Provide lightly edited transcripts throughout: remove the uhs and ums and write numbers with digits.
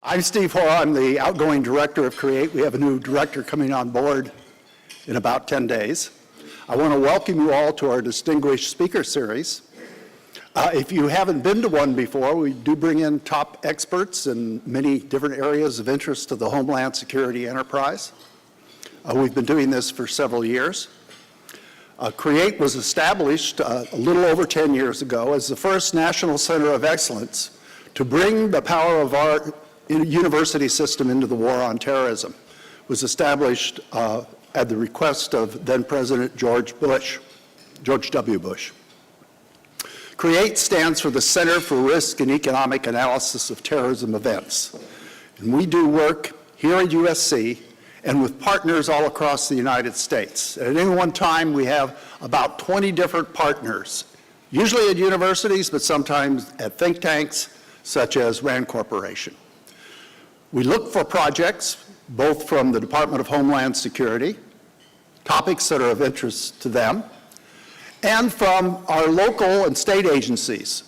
I'm Steve Hoare. I'm the outgoing director of CREATE. We have a new director coming on board in about 10 days. I want to welcome you all to our distinguished speaker series. If you haven't been to one before, we do bring in top experts in many different areas of interest to the Homeland Security enterprise. We've been doing this for several years. CREATE was established a little over 10 years ago as the first national center of excellence to bring the power of our university system into the war on terrorism. It was established at the request of then President George W. Bush. CREATE stands for the Center for Risk and Economic Analysis of Terrorism Events. And we do work here at USC and with partners all across the United States. At any one time, we have about 20 different partners, usually at universities, but sometimes at think tanks, such as RAND Corporation. We look for projects, both from the Department of Homeland Security, topics that are of interest to them, and from our local and state agencies.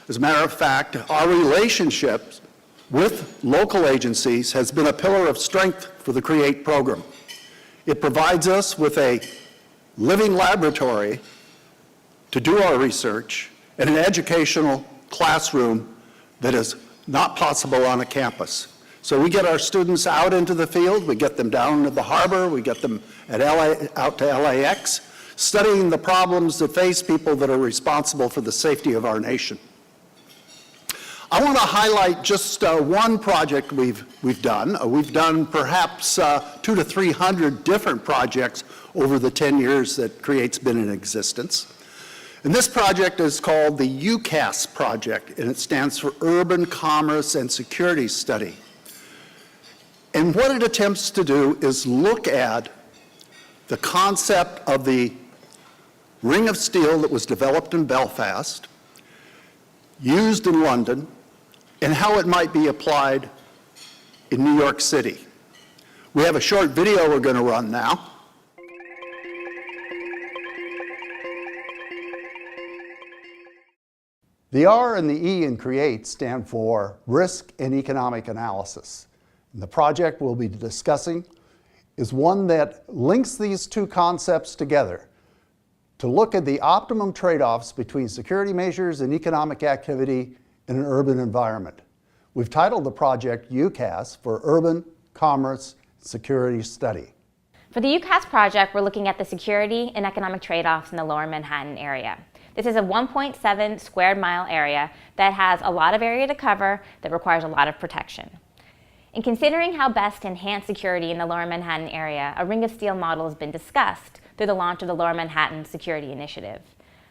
As a matter of fact, our relationships with local agencies has been a pillar of strength for the CREATE program. It provides us with a living laboratory to do our research and an educational classroom that is not possible on a campus. So we get our students out into the field, we get them down to the harbor, we get them out to LAX, studying the problems that face people that are responsible for the safety of our nation. I want to highlight just one project we've done. We've done perhaps 200 to 300 different projects over the 10 years that CREATE's been in existence. And this project is called the UCAS project, and it stands for Urban Commerce and Security Study. And what it attempts to do is look at the concept of the ring of steel that was developed in Belfast, used in London, and how it might be applied in New York City. We have a short video we're going to run now. The R and the E in CREATE stand for Risk and Economic Analysis. And the project we'll be discussing is one that links these two concepts together to look at the optimum trade-offs between security measures and economic activity in an urban environment. We've titled the project UCAS for Urban Commerce Security Study. For the UCAS project, we're looking at the security and economic trade-offs in the Lower Manhattan area. This is a 1.7 square mile area that has a lot of area to cover that requires a lot of protection. In considering how best to enhance security in the Lower Manhattan area, a ring of steel model has been discussed through the launch of the Lower Manhattan Security Initiative.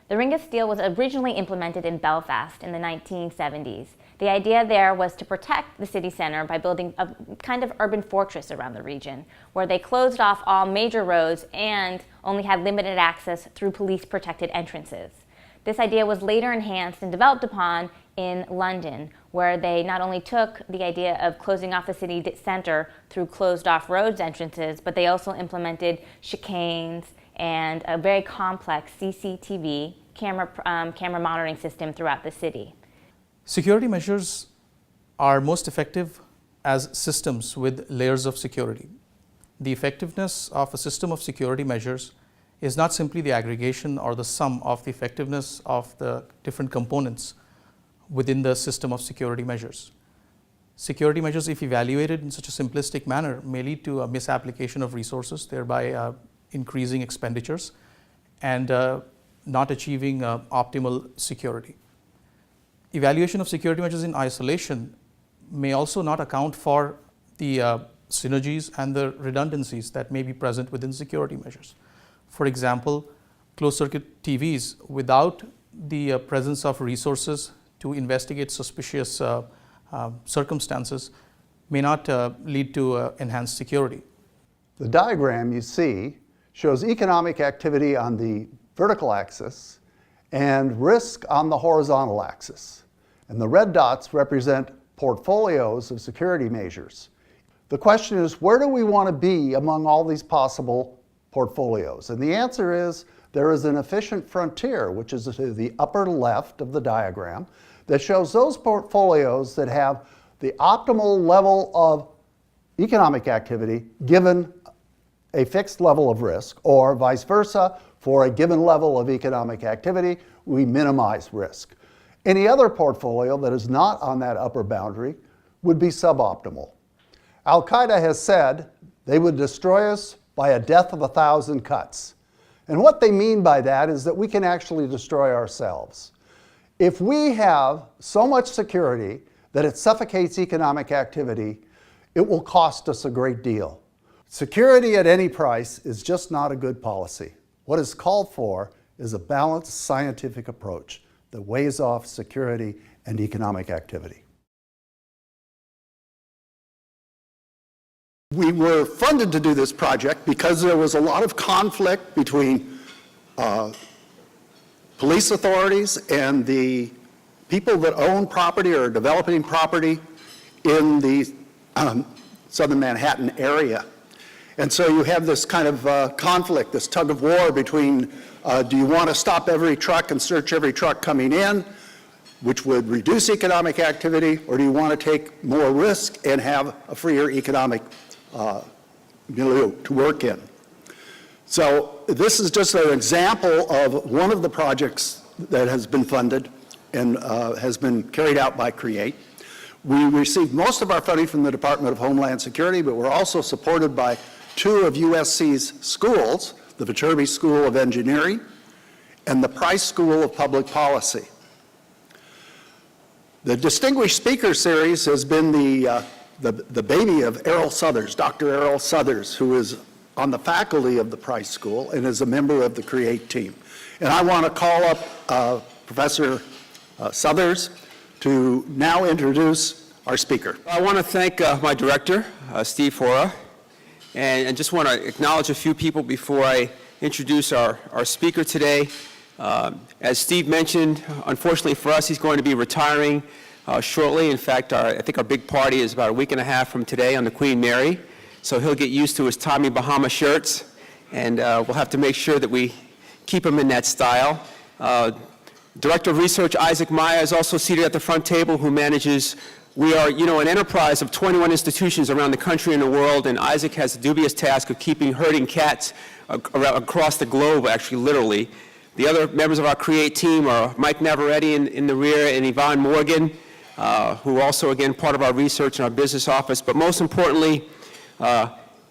The ring of steel was originally implemented in Belfast in the 1970s. The idea there was to protect the city center by building a kind of urban fortress around the region, where they closed off all major roads and only had limited access through police-protected entrances. This idea was later enhanced and developed upon in London, where they not only took the idea of closing off the city center through closed-off roads entrances, but they also implemented chicanes and a very complex CCTV camera monitoring system throughout the city. Security measures are most effective as systems with layers of security. The effectiveness of a system of security measures is not simply the aggregation or the sum of the effectiveness of the different components within the system of security measures. Security measures, if evaluated in such a simplistic manner, may lead to a misapplication of resources, thereby increasing expenditures and not achieving optimal security. Evaluation of security measures in isolation may also not account for the synergies and the redundancies that may be present within security measures. For example, closed-circuit TVs without the presence of resources to investigate suspicious circumstances may not lead to enhanced security. The diagram you see shows economic activity on the vertical axis and risk on the horizontal axis. And the red dots represent portfolios of security measures. The question is, where do we want to be among all these possible portfolios? And the answer is, there is an efficient frontier, which is to the upper left of the diagram, that shows those portfolios that have the optimal level of economic activity given a fixed level of risk, or vice versa, for a given level of economic activity, we minimize risk. Any other portfolio that is not on that upper boundary would be suboptimal. Al-Qaeda has said they would destroy us by a death of 1,000 cuts. And what they mean by that is that we can actually destroy ourselves. If we have so much security that it suffocates economic activity, it will cost us a great deal. Security at any price is just not a good policy. What is called for is a balanced scientific approach that weighs off security and economic activity. We were funded to do this project because there was a lot of conflict between police authorities and the people that own property or are developing property in the southern Manhattan area. And so you have this kind of conflict, this tug of war between do you want to stop every truck and search every truck coming in, which would reduce economic activity, or do you want to take more risk and have a freer economic milieu to work in? So this is just an example of one of the projects that has been funded and has been carried out by CREATE. We received most of our funding from the Department of Homeland Security, but we're also supported by two of USC's schools, the Viterbi School of Engineering and the Price School of Public Policy. The Distinguished Speaker Series has been the baby of Errol Southers, Dr. Errol Southers, who is on the faculty of the Price School and is a member of the CREATE team. And I want to call up Professor Southers to now introduce our speaker. I want to thank my director, Steve Hora, and just want to acknowledge a few people before I introduce our speaker today. As Steve mentioned, unfortunately for us, he's going to be retiring shortly. In fact, I think our big party is about a week and a half from today on the Queen Mary. So he'll get used to his Tommy Bahama shirts, and we'll have to make sure that we keep him in that style. Director of Research Isaac Maya is also seated at the front table, who manages, we are, an enterprise of 21 institutions around the country and the world, and Isaac has the dubious task of keeping herding cats across the globe, actually literally. The other members of our CREATE team are Mike Navarrete in the rear and Yvonne Morgan, who also, again, part of our research and our business office, but most importantly,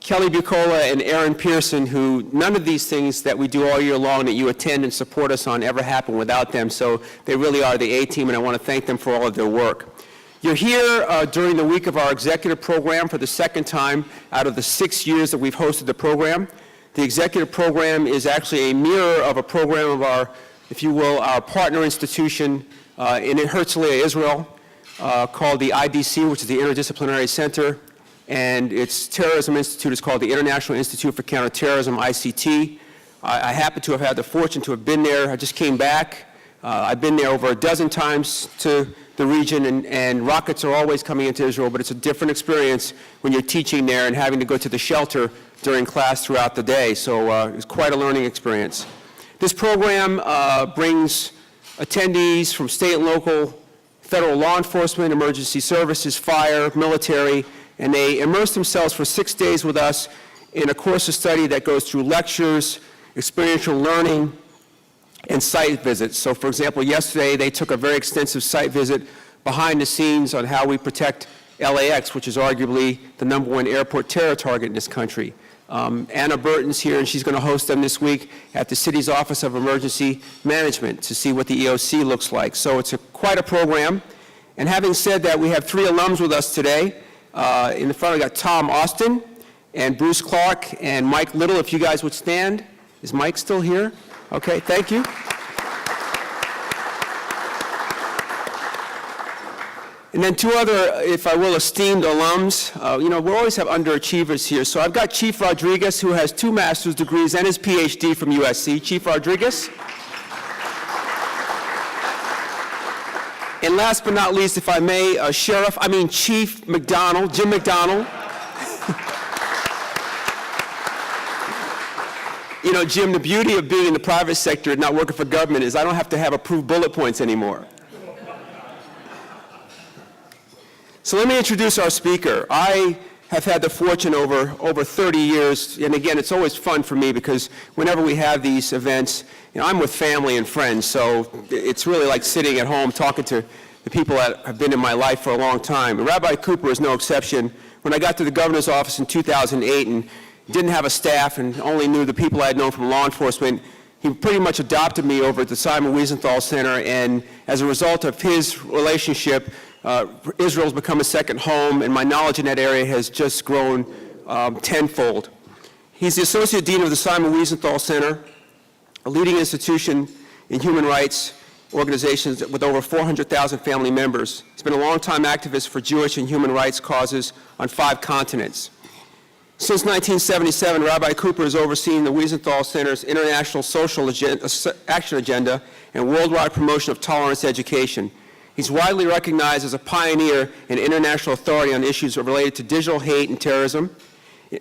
Kelly Bucola and Aaron Pearson, who none of these things that we do all year long that you attend and support us on ever happen without them. So they really are the A-team, and I want to thank them for all of their work. You're here during the week of our executive program for the second time out of the 6 years that we've hosted the program. The executive program is actually a mirror of a program of our, if you will, our partner institution in Herzliya, Israel, called the IDC, which is the Interdisciplinary Center. And its terrorism institute is called the International Institute for Counterterrorism, ICT. I happen to have had the fortune to have been there. I just came back. I've been there over a dozen times to the region, and rockets are always coming into Israel, but it's a different experience when you're teaching there and having to go to the shelter during class throughout the day. So it's quite a learning experience. This program brings attendees from state and local, federal law enforcement, emergency services, fire, military, and they immerse themselves for 6 days with us in a course of study that goes through lectures, experiential learning, and site visits. So, for example, yesterday they took a very extensive site visit behind the scenes on how we protect LAX, which is arguably the #1 airport terror target in this country. Anna Burton's here, and she's going to host them this week at the city's Office of Emergency Management to see what the EOC looks like. So it's quite a program. And having said that, we have 3 alums with us today. In the front, we got Tom Austin and Bruce Clark and Mike Little. If you guys would stand. Is Mike still here? Okay, thank you. And then 2 other, if I will, esteemed alums. We always have underachievers here. So I've got Chief Rodriguez, who has 2 master's degrees and his PhD from USC. Chief Rodriguez. And last but not least, if I may, Chief McDonald, Jim McDonald. Jim, the beauty of being in the private sector and not working for government is I don't have to have approved bullet points anymore. So let me introduce our speaker. I have had the fortune over 30 years, and again, it's always fun for me because whenever we have these events, I'm with family and friends, so it's really like sitting at home talking to the people that have been in my life for a long time. And Rabbi Cooper is no exception. When I got to the governor's office in 2008 and didn't have a staff and only knew the people I had known from law enforcement, he pretty much adopted me over at the Simon Wiesenthal Center, and as a result of his relationship, Israel's become a second home, and my knowledge in that area has just grown tenfold. He's the Associate Dean of the Simon Wiesenthal Center, a leading institution in human rights organizations with over 400,000 family members. He's been a longtime activist for Jewish and human rights causes on 5 continents. Since 1977, Rabbi Cooper has overseen the Wiesenthal Center's international social action agenda and worldwide promotion of tolerance education. He's widely recognized as a pioneer and international authority on issues related to digital hate and terrorism.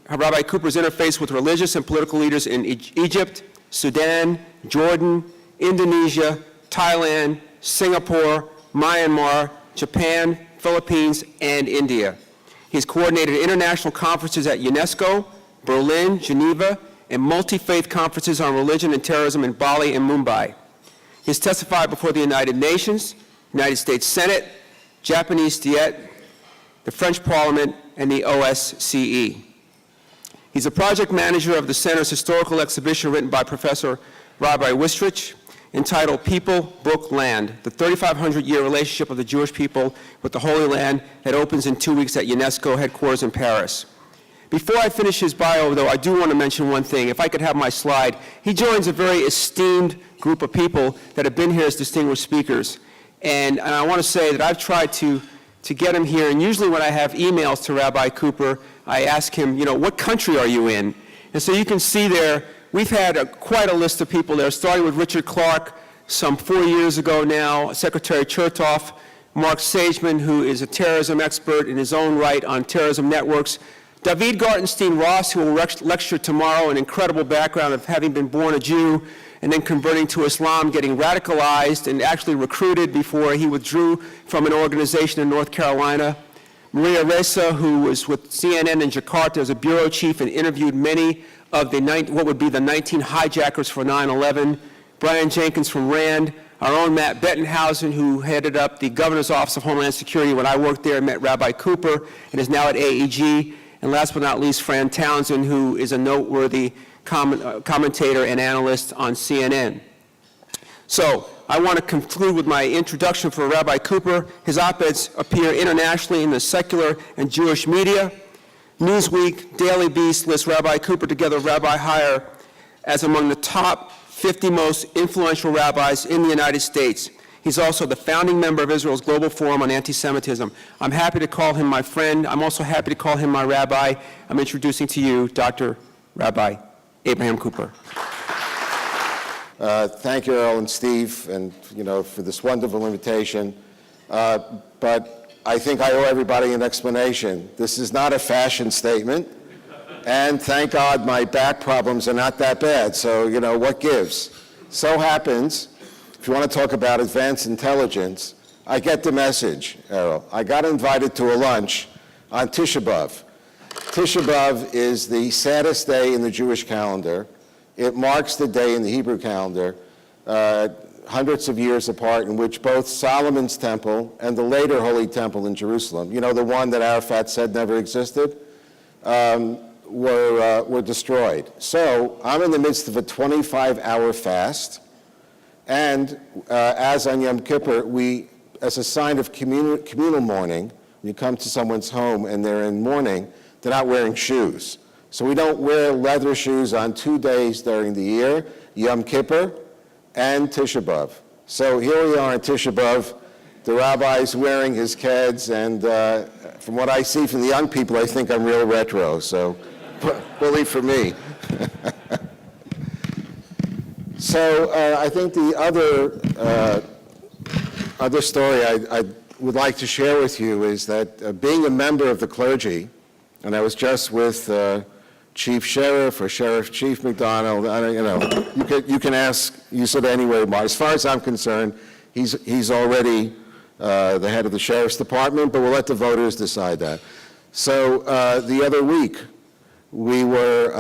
Rabbi Cooper's interface with religious and political leaders in Egypt, Sudan, Jordan, Indonesia, Thailand, Singapore, Myanmar, Japan, Philippines, and India. He's coordinated international conferences at UNESCO, Berlin, Geneva, and multi-faith conferences on religion and terrorism in Bali and Mumbai. He's testified before the United Nations, United States Senate, Japanese Diet, the French Parliament, and the OSCE. He's a project manager of the Center's historical exhibition written by Professor Rabbi Wistrich, entitled People, Book, Land, the 3,500-year relationship of the Jewish people with the Holy Land, that opens in 2 weeks at UNESCO headquarters in Paris. Before I finish his bio, though, I do want to mention one thing. If I could have my slide. He joins a very esteemed group of people that have been here as distinguished speakers. And I want to say that I've tried to get him here, and usually when I have emails to Rabbi Cooper, I ask him, what country are you in? And so you can see there, we've had quite a list of people there, starting with Richard Clark some 4 years ago now, Secretary Chertoff, Mark Sageman, who is a terrorism expert in his own right on terrorism networks, David Gartenstein-Ross, who will lecture tomorrow, an incredible background of having been born a Jew and then converting to Islam, getting radicalized and actually recruited before he withdrew from an organization in North Carolina. Maria Ressa, who was with CNN in Jakarta as a bureau chief and interviewed many of what would be the 19 hijackers for 9/11. Brian Jenkins from RAND. Our own Matt Bettenhausen, who headed up the Governor's Office of Homeland Security when I worked there, met Rabbi Cooper, and is now at AEG. And last but not least, Fran Townsend, who is a noteworthy commentator and analyst on CNN. So I want to conclude with my introduction for Rabbi Cooper. His op-eds appear internationally in the secular and Jewish media. Newsweek, Daily Beast lists Rabbi Cooper together with Rabbi Heyer as among the top 50 most influential rabbis in the United States. He's also the founding member of Israel's Global Forum on Anti-Semitism. I'm happy to call him my friend. I'm also happy to call him my rabbi. I'm introducing to you Dr. Rabbi Abraham Cooper. Thank you, Earl and Steve, and for this wonderful invitation. But I think I owe everybody an explanation. This is not a fashion statement, and thank God my back problems are not that bad. So what gives? So happens, if you want to talk about advanced intelligence, I get the message, Errol. I got invited to a lunch on Tisha B'Av. Tisha B'Av is the saddest day in the Jewish calendar. It marks the day in the Hebrew calendar, hundreds of years apart, in which both Solomon's temple and the later Holy Temple in Jerusalem, the one that Arafat said never existed, were destroyed. So I'm in the midst of a 25-hour fast, and as on Yom Kippur, we, as a sign of communal mourning, when you come to someone's home and they're in mourning, they're not wearing shoes. So we don't wear leather shoes on 2 days during the year, Yom Kippur and Tisha B'Av. So here we are on Tisha B'Av, the rabbi's wearing his keds, and from what I see from the young people, I think I'm real retro, so bully for me. So I think the other story I would like to share with you is that being a member of the clergy, and I was just with Chief Sheriff or Sheriff Chief McDonald, you can ask Yusuf anyway, but as far as I'm concerned, he's already the head of the sheriff's department, but we'll let the voters decide that. So the other week, we were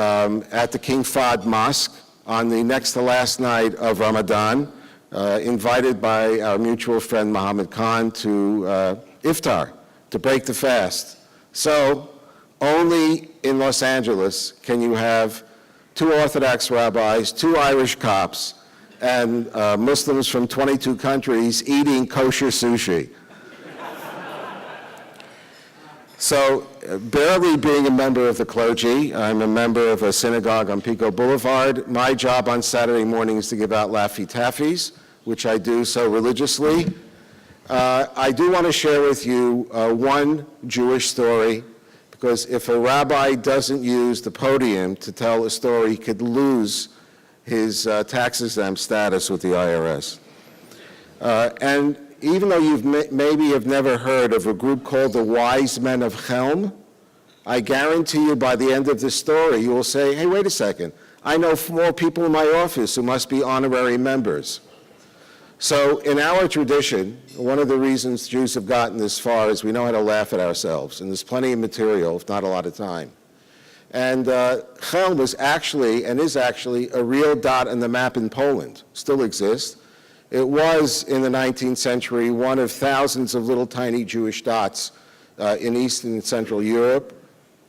at the King Fahd Mosque on the next to last night of Ramadan, invited by our mutual friend Mohammed Khan to iftar, to break the fast. So only in Los Angeles can you have 2 Orthodox rabbis, 2 Irish cops, and Muslims from 22 countries eating kosher sushi. So, barely being a member of the clergy, I'm a member of a synagogue on Pico Boulevard. My job on Saturday morning is to give out Laffy Taffies, which I do so religiously. I do want to share with you one Jewish story, because if a rabbi doesn't use the podium to tell a story, he could lose his tax-exempt status with the IRS. And even though you've maybe have never heard of a group called the Wise Men of Chelm, I guarantee you by the end of this story, you will say, hey, wait a second, I know 4 people in my office who must be honorary members. So in our tradition, one of the reasons Jews have gotten this far is we know how to laugh at ourselves, and there's plenty of material, if not a lot of time. And Chelm was actually, and is actually, a real dot on the map in Poland, still exists. It was, in the 19th century, one of thousands of little tiny Jewish dots in Eastern and Central Europe,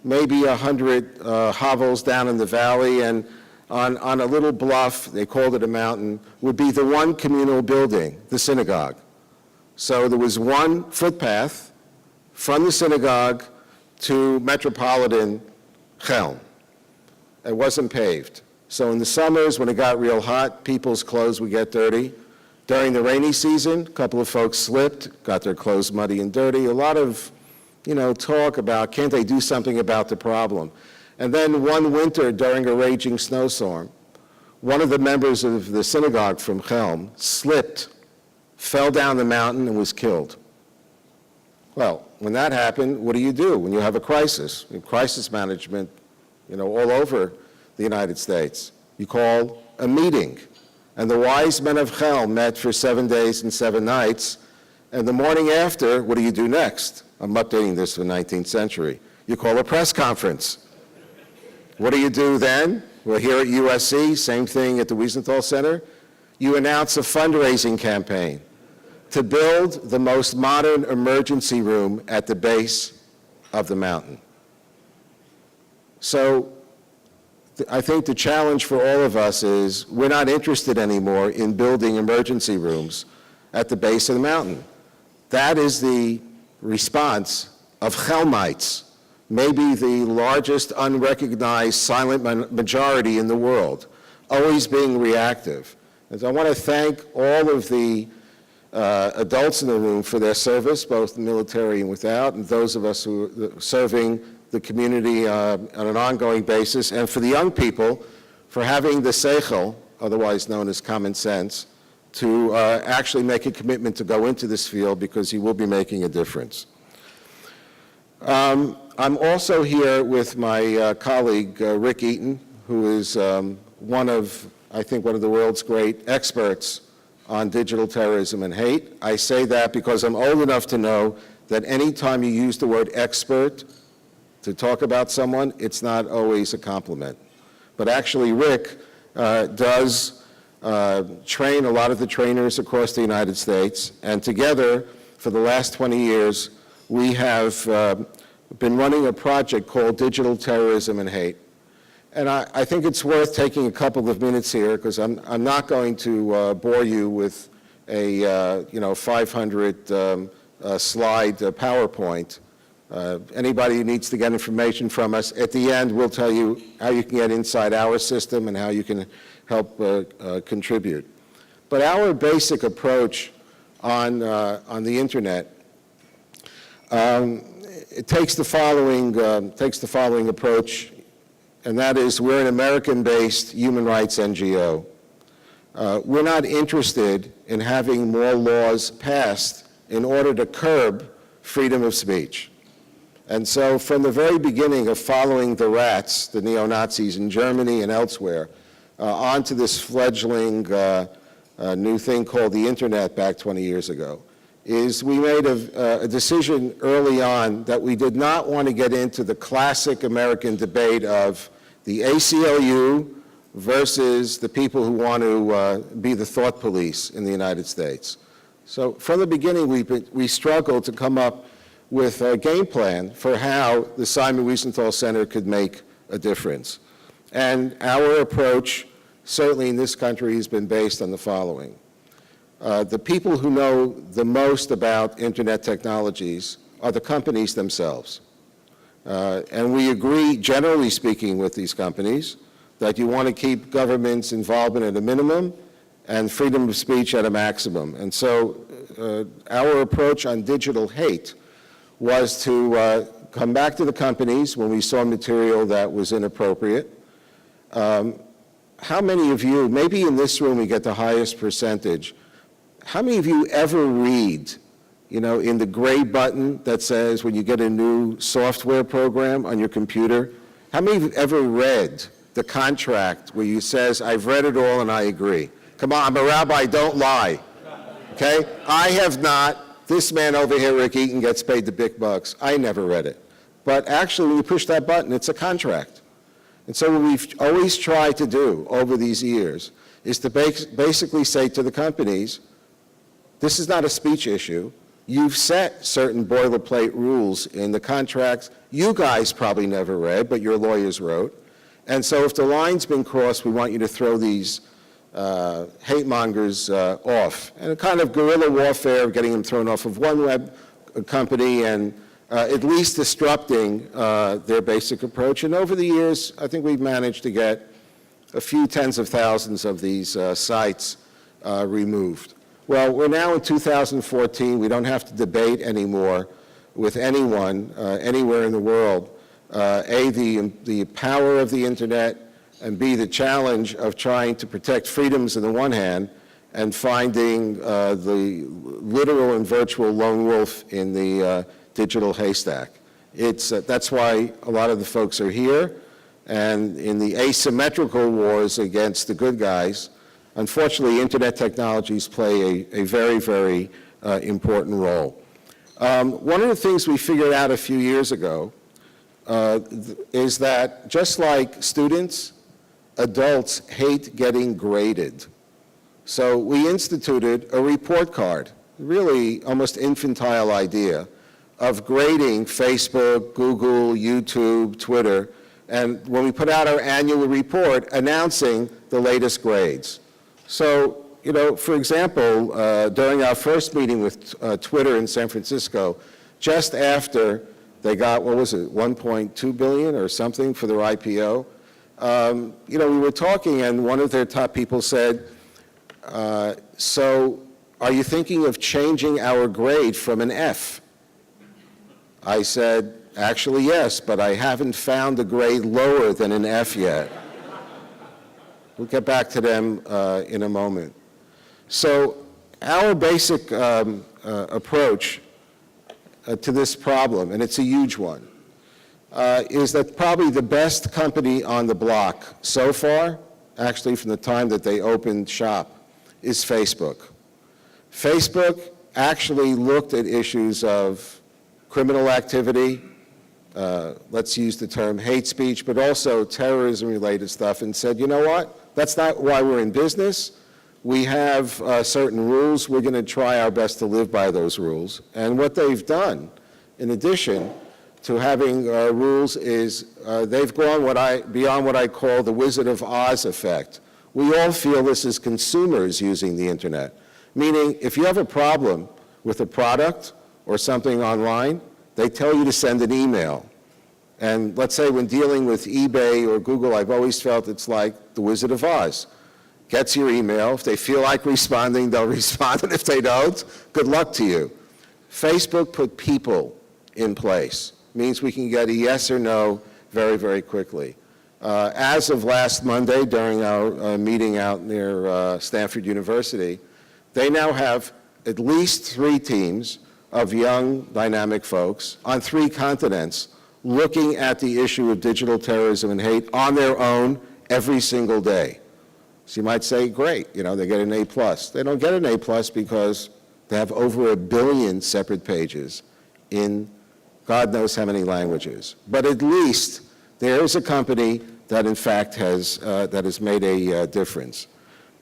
maybe 100 hovels down in the valley, and on a little bluff, they called it a mountain, would be the one communal building, the synagogue. So there was one footpath from the synagogue to metropolitan Chelm. It wasn't paved. So in the summers, when it got real hot, people's clothes would get dirty. During the rainy season, a couple of folks slipped, got their clothes muddy and dirty. A lot of, talk about, can't they do something about the problem? And then one winter, during a raging snowstorm, one of the members of the synagogue from Chelm slipped, fell down the mountain, and was killed. Well, when that happened, what do you do when you have a crisis? Crisis management, all over the United States. You call a meeting. And the Wise Men of Chelm met for 7 days and 7 nights. And the morning after, what do you do next? I'm updating this for the 19th century. You call a press conference. What do you do then? Well, here at USC, same thing at the Wiesenthal Center. You announce a fundraising campaign to build the most modern emergency room at the base of the mountain. So I think the challenge for all of us is we're not interested anymore in building emergency rooms at the base of the mountain. That is the response of Chelmites, maybe the largest unrecognized silent majority in the world, always being reactive. And so I want to thank all of the adults in the room for their service, both military and without, and those of us who are serving the community on an ongoing basis, and for the young people for having the seichel, otherwise known as common sense, to actually make a commitment to go into this field, because you will be making a difference. I'm also here with my colleague, Rick Eaton, who is one of the world's great experts on digital terrorism and hate. I say that because I'm old enough to know that anytime you use the word expert to talk about someone, it's not always a compliment. But actually, Rick does train a lot of the trainers across the United States, and together, for the last 20 years, we have been running a project called Digital Terrorism and Hate. And I think it's worth taking a couple of minutes here, because I'm not going to bore you with a 500 slide PowerPoint. Anybody who needs to get information from us, at the end we'll tell you how you can get inside our system and how you can help contribute. But our basic approach on the internet, it takes the following approach, and that is we're an American-based human rights NGO. We're not interested in having more laws passed in order to curb freedom of speech. And so from the very beginning of following the rats, the neo-Nazis in Germany and elsewhere, onto this fledgling new thing called the internet back 20 years ago, is we made a decision early on that we did not want to get into the classic American debate of the ACLU versus the people who want to be the thought police in the United States. So from the beginning, we struggled to come up with a game plan for how the Simon Wiesenthal Center could make a difference. And our approach, certainly in this country, has been based on the following. The people who know the most about internet technologies are the companies themselves. And we agree, generally speaking, with these companies that you want to keep government's involvement at a minimum and freedom of speech at a maximum. And so our approach on digital hate was to come back to the companies when we saw material that was inappropriate. How many of you, maybe in this room we get the highest percentage, how many of you ever read, in the gray button that says when you get a new software program on your computer, how many of you ever read the contract where it says, I've read it all and I agree? Come on, I'm a rabbi, don't lie, okay? I have not. This man over here, Rick Eaton, gets paid the big bucks. I never read it. But actually, when you push that button, it's a contract. And so what we've always tried to do over these years is to basically say to the companies, this is not a speech issue. You've set certain boilerplate rules in the contracts you guys probably never read, but your lawyers wrote. And so if the line's been crossed, we want you to throw these hate mongers off. And a kind of guerrilla warfare of getting them thrown off of one web company and at least disrupting their basic approach. And over the years, I think we've managed to get a few tens of thousands of these sites removed. Well, we're now in 2014. We don't have to debate anymore with anyone anywhere in the world. A, the power of the internet, and B, the challenge of trying to protect freedoms on the one hand and finding the literal and virtual lone wolf in the digital haystack. That's why a lot of the folks are here. And in the asymmetrical wars against the good guys, unfortunately, internet technologies play a very, very important role. One of the things we figured out a few years ago is that just like students, adults hate getting graded. So we instituted a report card, really almost infantile idea, of grading Facebook, Google, YouTube, Twitter, and when we put out our annual report announcing the latest grades. So, for example, during our first meeting with Twitter in San Francisco, just after they got, 1.2 billion or something for their IPO, we were talking and one of their top people said, so are you thinking of changing our grade from an F? I said, actually, yes, but I haven't found a grade lower than an F yet. We'll get back to them in a moment. So our basic approach to this problem, and it's a huge one, is that probably the best company on the block so far, actually from the time that they opened shop, is Facebook. Facebook actually looked at issues of criminal activity, let's use the term hate speech, but also terrorism-related stuff, and said, you know what? That's not why we're in business. We have certain rules. We're going to try our best to live by those rules. And what they've done, in addition to having rules, is they've gone beyond what I call the Wizard of Oz effect. We all feel this as consumers using the internet, meaning if you have a problem with a product or something online, they tell you to send an email. And let's say when dealing with eBay or Google, I've always felt it's like the Wizard of Oz. Gets your email. If they feel like responding, they'll respond. And if they don't, good luck to you. Facebook put people in place. Means we can get a yes or no very, very quickly. As of last Monday, during our meeting out near Stanford University, they now have at least 3 teams of young, dynamic folks on 3 continents looking at the issue of digital terrorism and hate on their own every single day. So you might say, great, they get an A+. They don't get an A+ because They have over 1 billion separate pages in God knows how many languages. But at least there is a company that in fact has made a difference.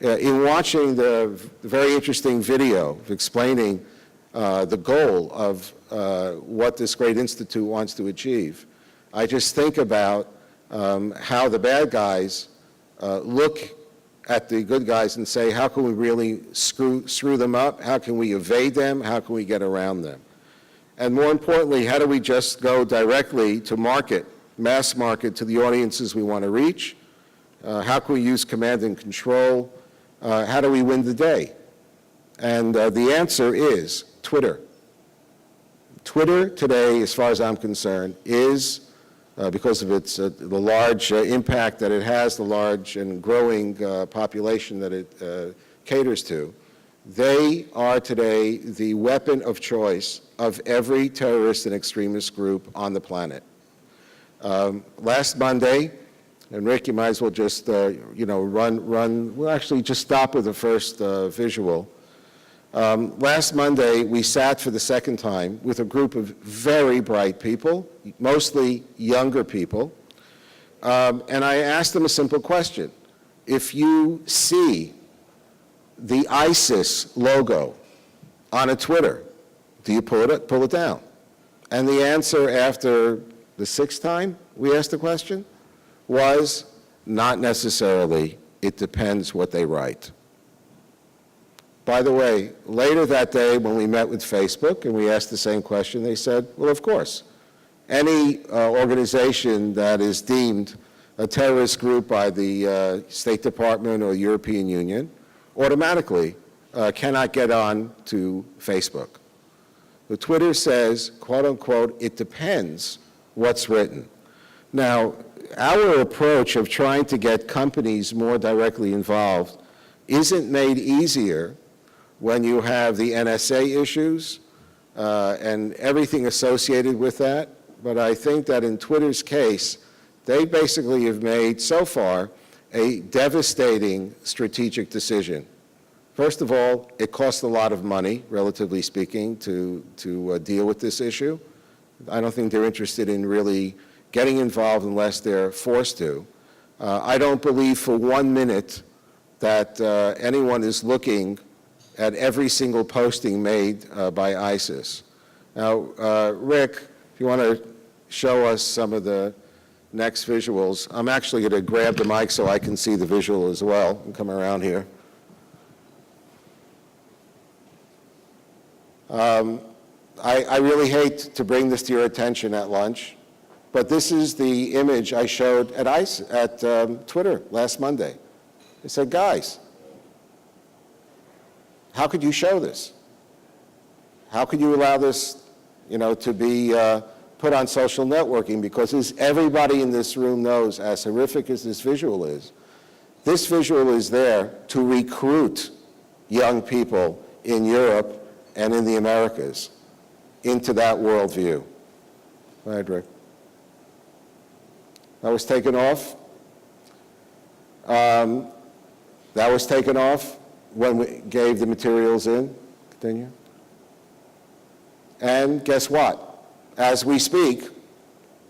In watching the very interesting video explaining the goal of what this great institute wants to achieve, I just think about how the bad guys look at the good guys and say, how can we really screw them up? How can we evade them? How can we get around them? And more importantly, how do we just go directly to market, mass market, to the audiences we want to reach? How can we use command and control? How do we win the day? And the answer is Twitter. Twitter today, as far as I'm concerned, is, because of its the large impact that it has, the large and growing population that it caters to, they are today the weapon of choice of every terrorist and extremist group on the planet. Last Monday, and Rick, you might as well just, we'll actually just stop with the first visual. Last Monday, we sat for the second time with a group of very bright people, mostly younger people, and I asked them a simple question. If you see the ISIS logo on a Twitter, do you pull it down? And the answer after the sixth time we asked the question was not necessarily. It depends what they write. By the way, later that day when we met with Facebook and we asked the same question, they said, well, of course. Any organization that is deemed a terrorist group by the State Department or European Union automatically cannot get on to Facebook. The Twitter says, quote unquote, it depends what's written. Now, our approach of trying to get companies more directly involved isn't made easier when you have the NSA issues and everything associated with that. But I think that in Twitter's case, they basically have made, so far, a devastating strategic decision. First of all, it costs a lot of money, relatively speaking, to deal with this issue. I don't think they're interested in really getting involved unless they're forced to. I don't believe for 1 minute that anyone is looking at every single posting made by ISIS. Now, Rick, if you want to show us some of the next visuals, I'm actually going to grab the mic so I can see the visual as well and come around here. I really hate to bring this to your attention at lunch, but this is the image I showed at Twitter last Monday. I said, guys, how could you show this? How could you allow this, to be put on social networking? Because as everybody in this room knows, as horrific as this visual is there to recruit young people in Europe and in the Americas into that worldview. Go ahead, Rick. That was taken off. That was taken off when we gave the materials in. Continue. And guess what? As we speak,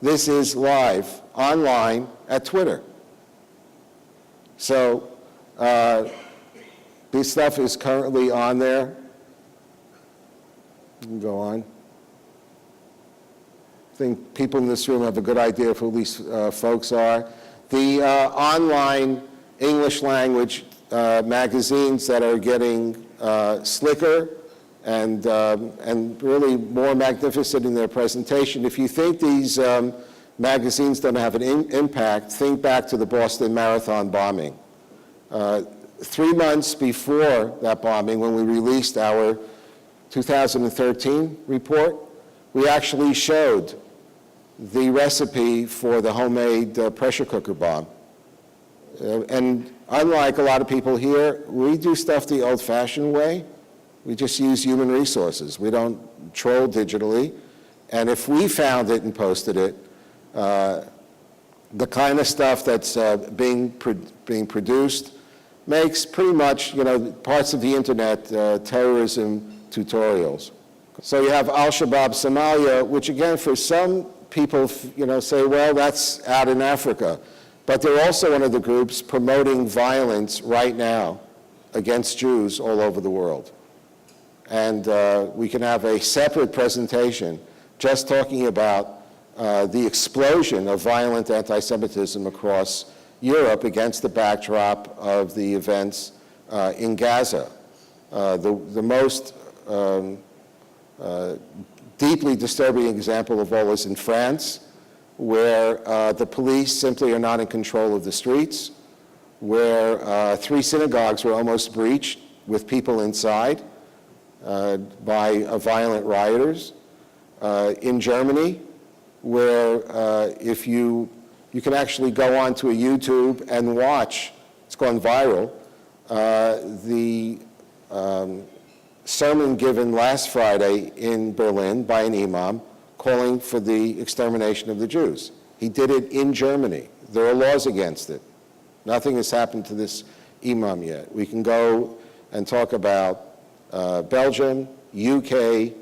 this is live online at Twitter. So this stuff is currently on there. You can go on. I think people in this room have a good idea of who these folks are. The online English language magazines that are getting slicker and really more magnificent in their presentation. If you think these magazines don't have an impact, think back to the Boston Marathon bombing. 3 months before that bombing, when we released our 2013 report, we actually showed the recipe for the homemade pressure cooker bomb. And unlike a lot of people here, we do stuff the old-fashioned way. We just use human resources. We don't troll digitally. And if we found it and posted it, the kind of stuff that's being produced makes pretty much, parts of the internet terrorism tutorials. So you have Al-Shabaab Somalia, which again, for some people, say, well, that's out in Africa. But they're also one of the groups promoting violence right now against Jews all over the world. And we can have a separate presentation just talking about the explosion of violent anti-Semitism across Europe against the backdrop of the events in Gaza. The most deeply disturbing example of all is in France, where the police simply are not in control of the streets, where 3 synagogues were almost breached with people inside by violent rioters. In Germany, where if you can actually go onto a YouTube and watch, it's gone viral, the sermon given last Friday in Berlin by an imam calling for the extermination of the Jews. He did it in Germany. There are laws against it. Nothing has happened to this imam yet. We can go and talk about Belgium, UK.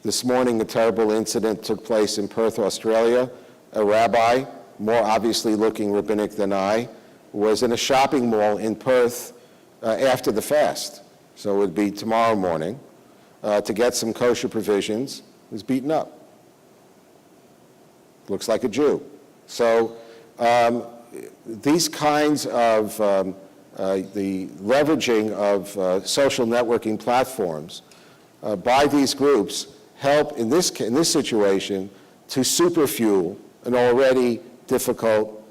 This morning, a terrible incident took place in Perth, Australia. A rabbi, more obviously looking rabbinic than I, was in a shopping mall in Perth after the fast, so it would be tomorrow morning, to get some kosher provisions, was beaten up. Looks like a Jew. So these kinds of the leveraging of social networking platforms by these groups help in this situation to superfuel an already difficult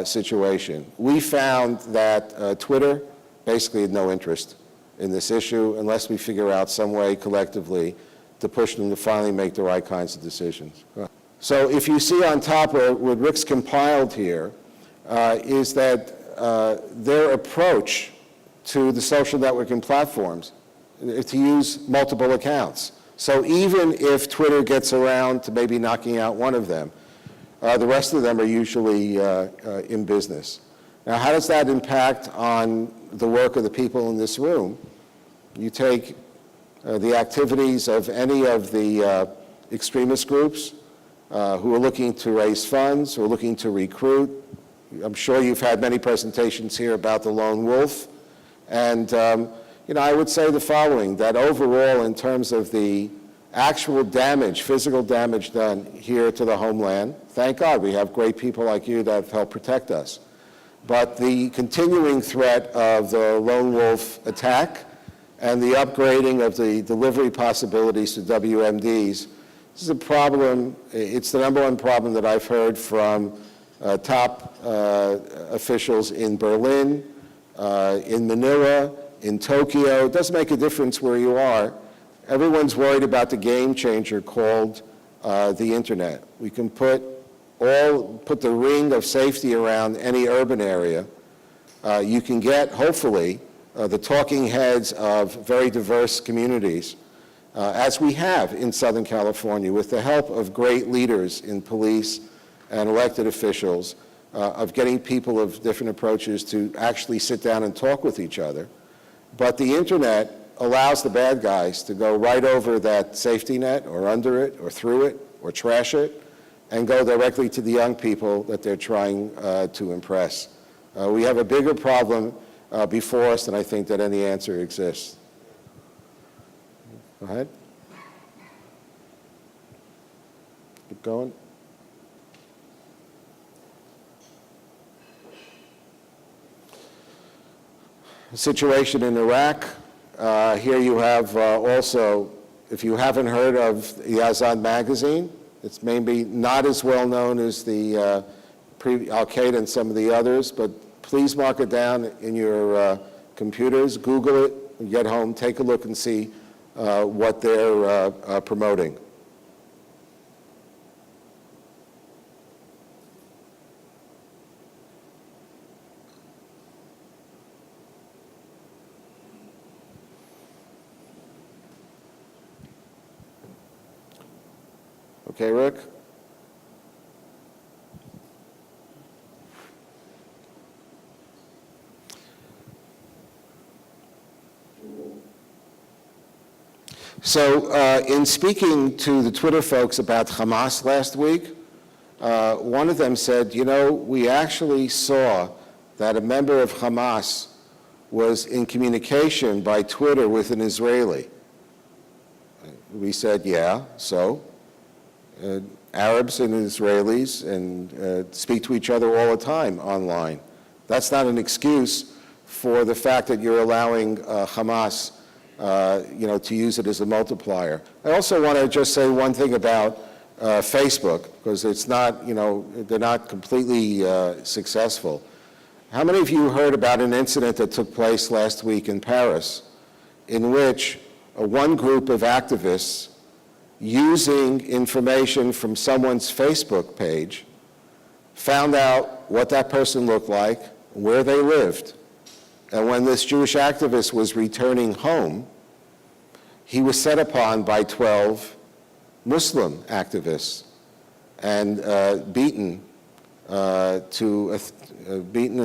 situation. We found that Twitter basically had no interest in this issue unless we figure out some way collectively to push them to finally make the right kinds of decisions. So if you see on top of what Rick's compiled here is that their approach to the social networking platforms is to use multiple accounts. So even if Twitter gets around to maybe knocking out one of them, the rest of them are usually in business. Now, how does that impact on the work of the people in this room? You take the activities of any of the extremist groups who are looking to raise funds, who are looking to recruit. I'm sure you've had many presentations here about the lone wolf. And I would say the following, that overall, in terms of the actual damage, physical damage done here to the homeland, thank God we have great people like you that have helped protect us. But the continuing threat of the lone wolf attack and the upgrading of the delivery possibilities to WMDs, this is a problem. It's the #1 problem that I've heard from top officials in Berlin, in Manila, in Tokyo. It doesn't make a difference where you are. Everyone's worried about the game changer called the internet. We can put the ring of safety around any urban area. You can get, hopefully, the talking heads of very diverse communities, as we have in Southern California, with the help of great leaders in police and elected officials, of getting people of different approaches to actually sit down and talk with each other. But the internet allows the bad guys to go right over that safety net or under it or through it or trash it and go directly to the young people that they're trying to impress. We have a bigger problem before us than I think that any answer exists. Go ahead. Keep going. The situation in Iraq. Here you have also, if you haven't heard of Yazan magazine, it's maybe not as well known as the Al-Qaeda and some of the others, but please mark it down in your computers, Google it, get home, take a look and see what they're promoting. Okay, Rick? So in speaking to the Twitter folks about Hamas last week, one of them said, you know, we actually saw that a member of Hamas was in communication by Twitter with an Israeli. We said, yeah, so? Arabs and Israelis and speak to each other all the time online. That's not an excuse for the fact that you're allowing Hamas to use it as a multiplier. I also want to just say one thing about Facebook, because it's not, they're not completely successful. How many of you heard about an incident that took place last week in Paris in which one group of activists, using information from someone's Facebook page, found out what that person looked like, where they lived, and when this Jewish activist was returning home, he was set upon by 12 Muslim activists and beaten and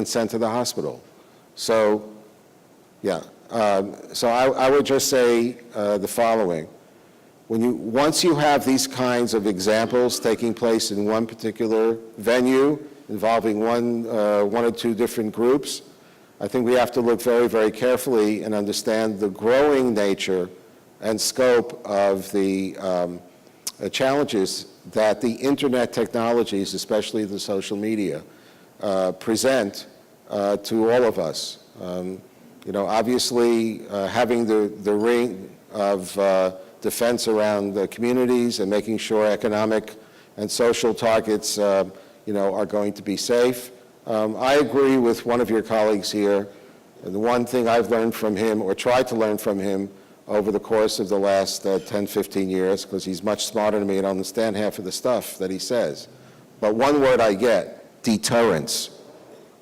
sent to the hospital. So, yeah. So I would just say the following. Once you have these kinds of examples taking place in one particular venue involving one or two different groups, I think we have to look very, very carefully and understand the growing nature and scope of the challenges that the internet technologies, especially the social media, present to all of us. Obviously, having the ring of defense around the communities and making sure economic and social targets, are going to be safe. I agree with one of your colleagues here. The one thing I've learned from him, or tried to learn from him, over the course of the last 10, 15 years, because he's much smarter than me and I understand half of the stuff that he says. But one word I get, deterrence.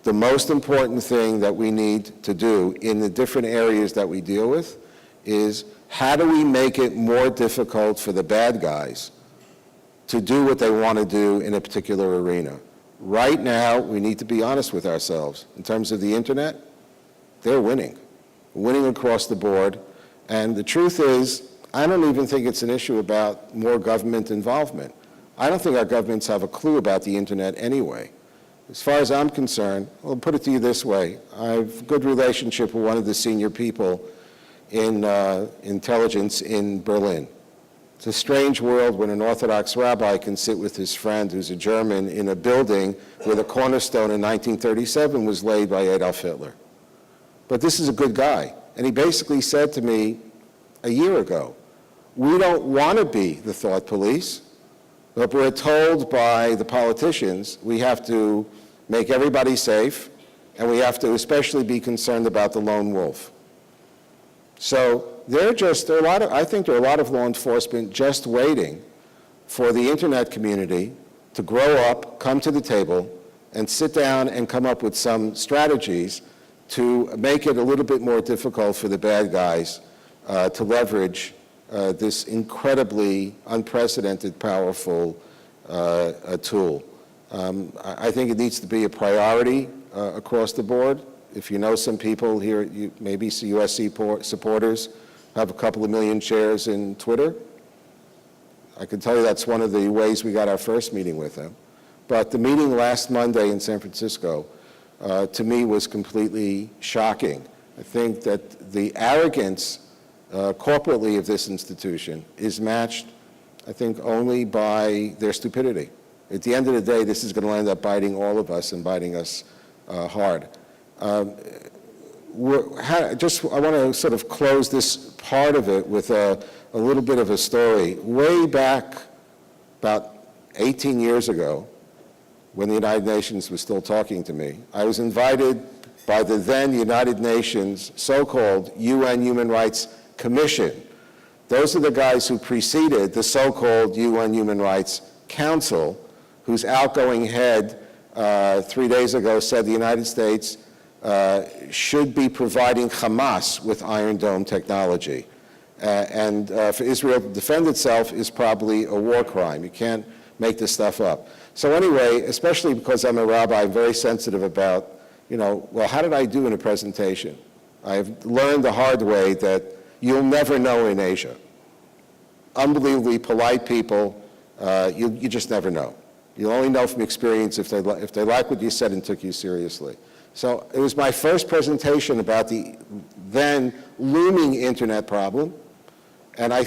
The most important thing that we need to do in the different areas that we deal with is how do we make it more difficult for the bad guys to do what they want to do in a particular arena. Right now, we need to be honest with ourselves. In terms of the internet, they're winning across the board. And the truth is, I don't even think it's an issue about more government involvement. I don't think our governments have a clue about the internet anyway. As far as I'm concerned, I'll put it to you this way. I have a good relationship with one of the senior people in intelligence in Berlin. It's a strange world when an Orthodox rabbi can sit with his friend who's a German in a building where the cornerstone in 1937 was laid by Adolf Hitler. But this is a good guy. And he basically said to me a year ago, we don't want to be the thought police, but we're told by the politicians we have to make everybody safe, and we have to especially be concerned about the lone wolf. So I think there are a lot of law enforcement just waiting for the internet community to grow up, come to the table, and sit down and come up with some strategies to make it a little bit more difficult for the bad guys to leverage this incredibly unprecedented, powerful tool. I think it needs to be a priority across the board. If you know some people here, maybe some USC supporters have a couple of million shares in Twitter. I can tell you that's one of the ways we got our first meeting with them. But the meeting last Monday in San Francisco, to me, was completely shocking. I think that the arrogance corporately of this institution is matched, I think, only by their stupidity. At the end of the day, this is going to end up biting all of us and biting us hard. I want to sort of close this part of it with a little bit of a story. Way back about 18 years ago, when the United Nations was still talking to me, I was invited by the then United Nations so-called UN Human Rights Commission. Those are the guys who preceded the so-called UN Human Rights Council, whose outgoing head 3 days ago said the United States should be providing Hamas with Iron Dome technology. And for Israel to defend itself is probably a war crime. You can't make this stuff up. So anyway, especially because I'm a rabbi, I'm very sensitive about, well, how did I do in a presentation? I've learned the hard way that you'll never know in Asia. unbelievably polite people, you just never know. You'll only know from experience if they like what you said and took you seriously. So it was my first presentation about the then looming internet problem, and I'm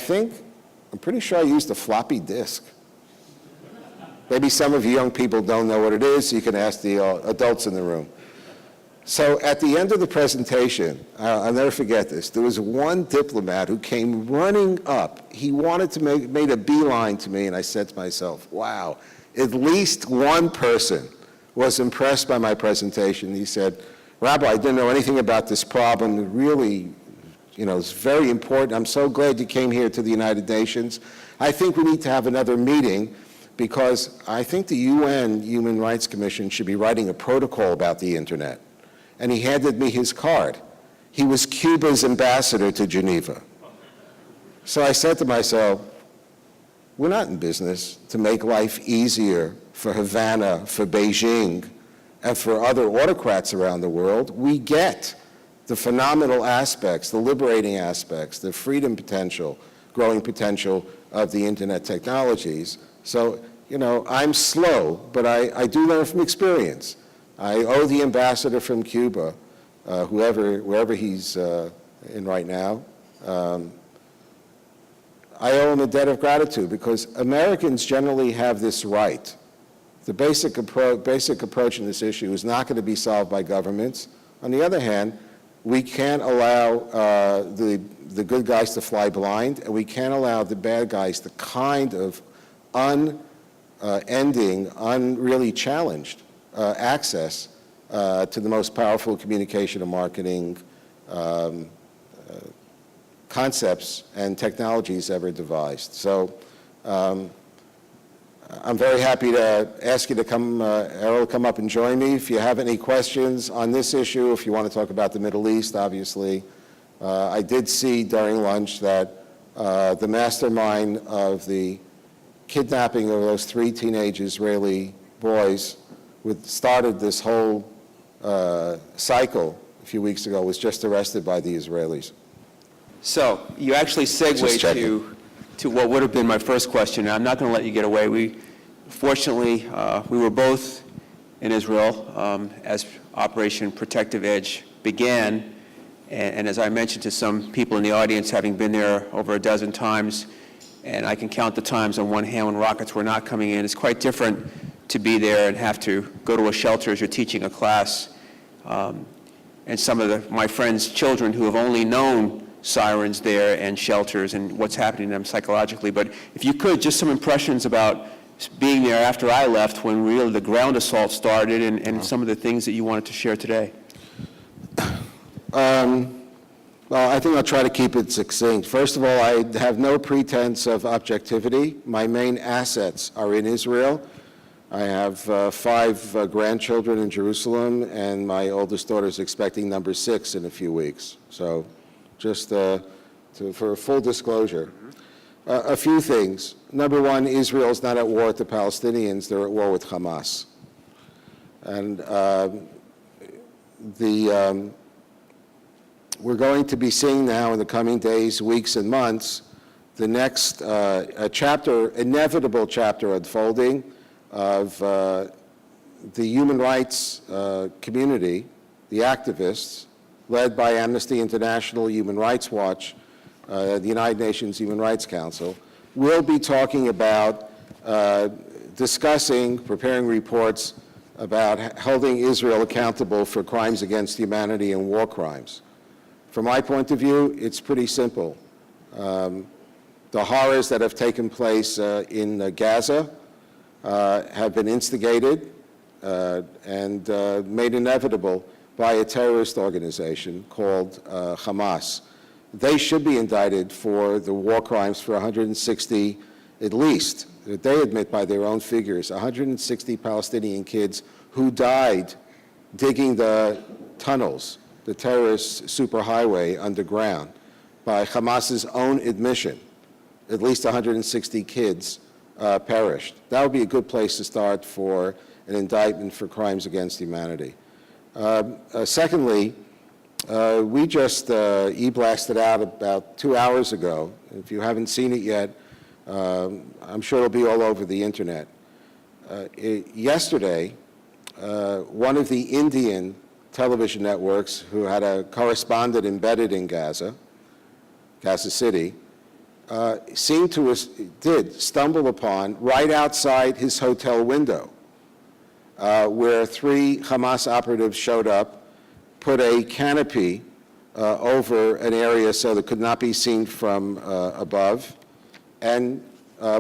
pretty sure I used a floppy disk. Maybe some of you young people don't know what it is, so you can ask the adults in the room. So at the end of the presentation, I'll never forget this, there was one diplomat who came running up. He wanted to made a beeline to me, and I said to myself, wow, at least one person was impressed by my presentation. He said, Rabbi, I didn't know anything about this problem. It really, it's very important. I'm so glad you came here to the United Nations. I think we need to have another meeting because I think the UN Human Rights Commission should be writing a protocol about the internet. And he handed me his card. He was Cuba's ambassador to Geneva. So I said to myself, we're not in business to make life easier for Havana, for Beijing, and for other autocrats around the world. We get the phenomenal aspects, the liberating aspects, the freedom potential, growing potential of the internet technologies. So, I'm slow, but I do learn from experience. I owe the ambassador from Cuba, wherever he's in right now, I owe him a debt of gratitude because Americans generally have this right. The basic approach in this issue is not going to be solved by governments. On the other hand, we can't allow the good guys to fly blind, and we can't allow the bad guys the kind of unending, unreally challenged access to the most powerful communication and marketing concepts and technologies ever devised. So I'm very happy to ask you to come, Errol, come up and join me. If you have any questions on this issue, if you want to talk about the Middle East, obviously. I did see during lunch that the mastermind of the kidnapping of those 3 teenage Israeli boys started this whole cycle a few weeks ago was just arrested by the Israelis. So you actually segued to what would have been my first question. Now, I'm not going to let you get away. Fortunately, we were both in Israel as Operation Protective Edge began. And as I mentioned to some people in the audience, having been there over a dozen times, and I can count the times on one hand when rockets were not coming in, it's quite different to be there and have to go to a shelter as you're teaching a class. And some of my friends' children who have only known sirens there and shelters and what's happening to them psychologically. But if you could, just some impressions about being there after I left when really the ground assault started and some of the things that you wanted to share today. Well, I think I'll try to keep it succinct. First of all, I have no pretense of objectivity. My main assets are in Israel. I have 5 grandchildren in Jerusalem, and my oldest daughter is expecting number 6 in a few weeks. So just for full disclosure. A few things. Number one, Israel's not at war with the Palestinians, they're at war with Hamas. And we're going to be seeing now in the coming days, weeks, and months, the next inevitable chapter unfolding of the human rights community, the activists, led by Amnesty International, Human Rights Watch, the United Nations Human Rights Council, will be talking about discussing, preparing reports about holding Israel accountable for crimes against humanity and war crimes. From my point of view, it's pretty simple. The horrors that have taken place in Gaza have been instigated and made inevitable by a terrorist organization called Hamas. They should be indicted for the war crimes for 160, at least, that they admit by their own figures, 160 Palestinian kids who died digging the tunnels, the terrorist superhighway underground, by Hamas's own admission. At least 160 kids perished. That would be a good place to start for an indictment for crimes against humanity. Secondly, we just e-blasted out about 2 hours ago. If you haven't seen it yet, I'm sure it'll be all over the internet. Yesterday, one of the Indian television networks who had a correspondent embedded in Gaza City, did stumble upon, right outside his hotel window, where 3 Hamas operatives showed up, put a canopy over an area so that could not be seen from above, and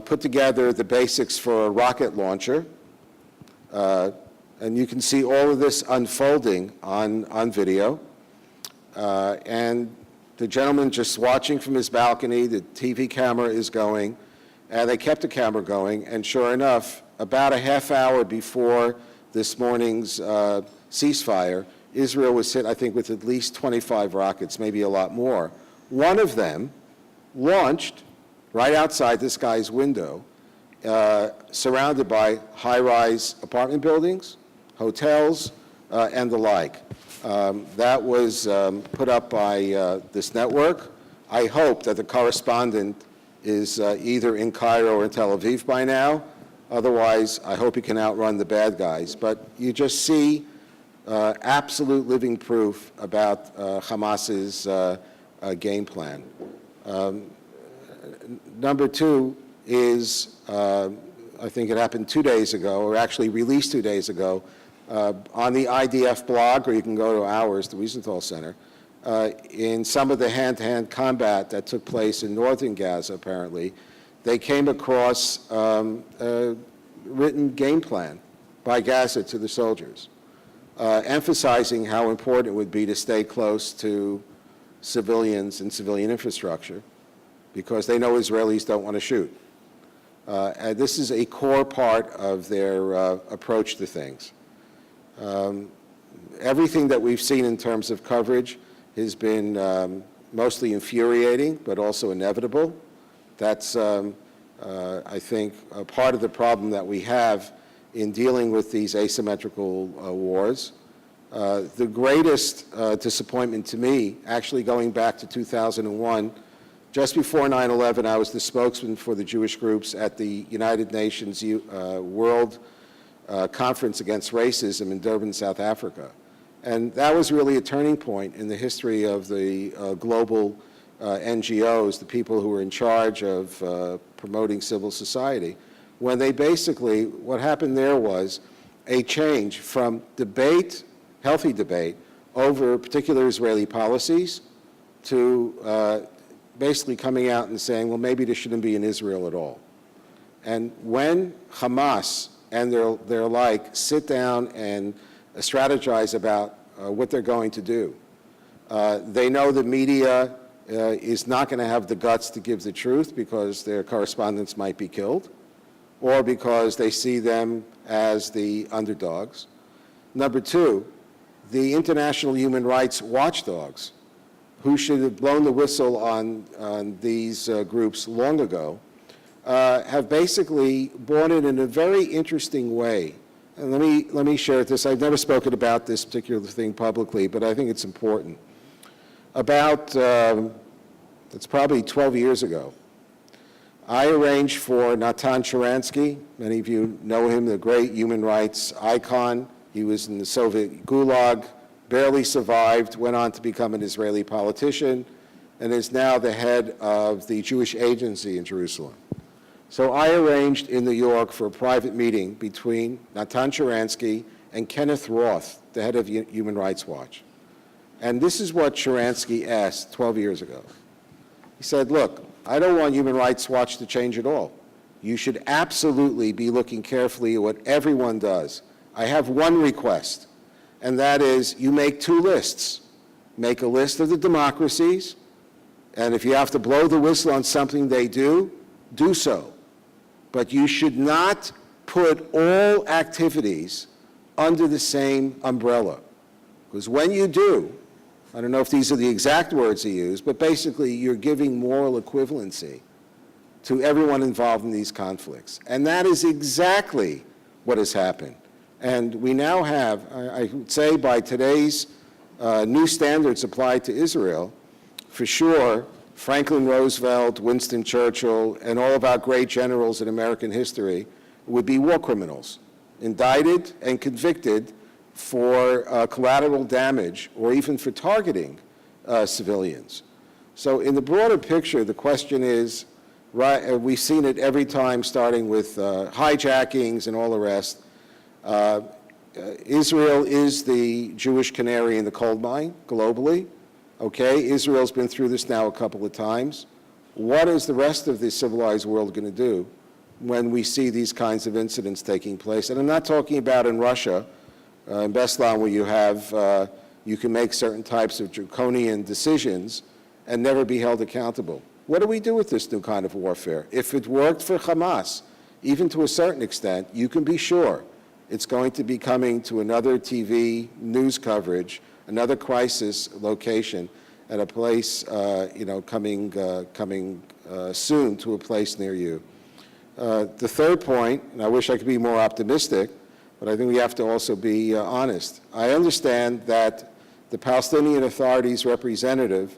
put together the basics for a rocket launcher. And you can see all of this unfolding on video. And the gentleman just watching from his balcony, the TV camera is going, and they kept the camera going, and sure enough, about a half hour before this morning's ceasefire, Israel was hit, I think, with at least 25 rockets, maybe a lot more. One of them launched right outside this guy's window, surrounded by high-rise apartment buildings, hotels, and the like. That was put up by this network. I hope that the correspondent is either in Cairo or in Tel Aviv by now. Otherwise, I hope he can outrun the bad guys. But you just see absolute living proof about Hamas's game plan. Number 2 is, I think it happened 2 days ago, or actually released 2 days ago, on the IDF blog, or you can go to ours, the Wiesenthal Center, in some of the hand-to-hand combat that took place in northern Gaza, apparently, they came across a written game plan by Gaza to the soldiers, emphasizing how important it would be to stay close to civilians and civilian infrastructure, because they know Israelis don't want to shoot. And this is a core part of their approach to things. Everything that we've seen in terms of coverage has been mostly infuriating, but also inevitable. That's, I think, a part of the problem that we have in dealing with these asymmetrical wars. The greatest disappointment to me, actually going back to 2001, just before 9/11, I was the spokesman for the Jewish groups at the United Nations World Conference Against Racism in Durban, South Africa. And that was really a turning point in the history of the global NGOs, the people who were in charge of promoting civil society, when they basically, what happened there was a change from debate, healthy debate, over particular Israeli policies to basically coming out and saying, well, maybe there shouldn't be an Israel at all. And when Hamas and their like sit down and strategize about what they're going to do, they know the media is not going to have the guts to give the truth because their correspondents might be killed, or because they see them as the underdogs. Number 2, the international human rights watchdogs, who should have blown the whistle on these groups long ago, have basically brought it in a very interesting way. And let me share this. I've never spoken about this particular thing publicly, but I think it's important. About, it's probably 12 years ago, I arranged for Natan Sharansky. Many of you know him, the great human rights icon. He was in the Soviet Gulag, barely survived, went on to become an Israeli politician, and is now the head of the Jewish Agency in Jerusalem. So I arranged in New York for a private meeting between Natan Sharansky and Kenneth Roth, the head of Human Rights Watch. And this is what Sharansky asked 12 years ago. He said, look, I don't want Human Rights Watch to change at all. You should absolutely be looking carefully at what everyone does. I have one request, and that is you make 2 lists. Make a list of the democracies, and if you have to blow the whistle on something they do, do so. But you should not put all activities under the same umbrella. Because when you do, I don't know if these are the exact words he used, but basically you're giving moral equivalency to everyone involved in these conflicts. And that is exactly what has happened. And we now have, I would say by today's new standards applied to Israel, for sure, Franklin Roosevelt, Winston Churchill, and all of our great generals in American history would be war criminals, indicted and convicted for collateral damage or even for targeting civilians. So in the broader picture, the question is, right, we've seen it every time, starting with hijackings and all the rest. Israel is the Jewish canary in the coal mine globally. Okay, Israel's been through this now a couple of times. What is the rest of the civilized world going to do when we see these kinds of incidents taking place? And I'm not talking about in Russia, in Beslan, where you have, you can make certain types of draconian decisions and never be held accountable. What do we do with this new kind of warfare? If it worked for Hamas, even to a certain extent, you can be sure it's going to be coming to another TV news coverage, another crisis location at a place, coming soon to a place near you. The third point, and I wish I could be more optimistic, but I think we have to also be honest. I understand that the Palestinian Authority's representative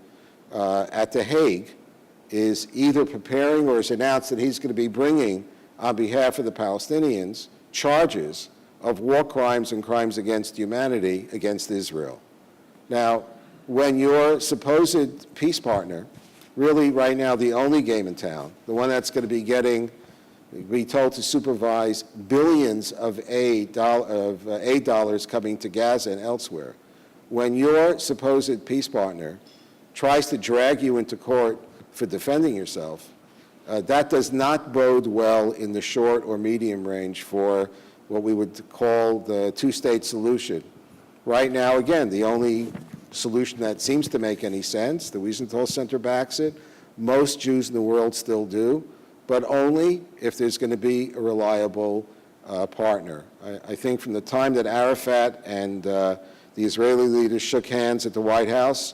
at The Hague is either preparing or has announced that he's going to be bringing, on behalf of the Palestinians, charges of war crimes and crimes against humanity against Israel. Now, when your supposed peace partner, really right now the only game in town, the one that's going to be told to supervise billions of aid dollars coming to Gaza and elsewhere, when your supposed peace partner tries to drag you into court for defending yourself, that does not bode well in the short or medium range for what we would call the two-state solution. Right now, again, the only solution that seems to make any sense, the Wiesenthal Center backs it, most Jews in the world still do, but only if there's going to be a reliable partner. I think from the time that Arafat and the Israeli leaders shook hands at the White House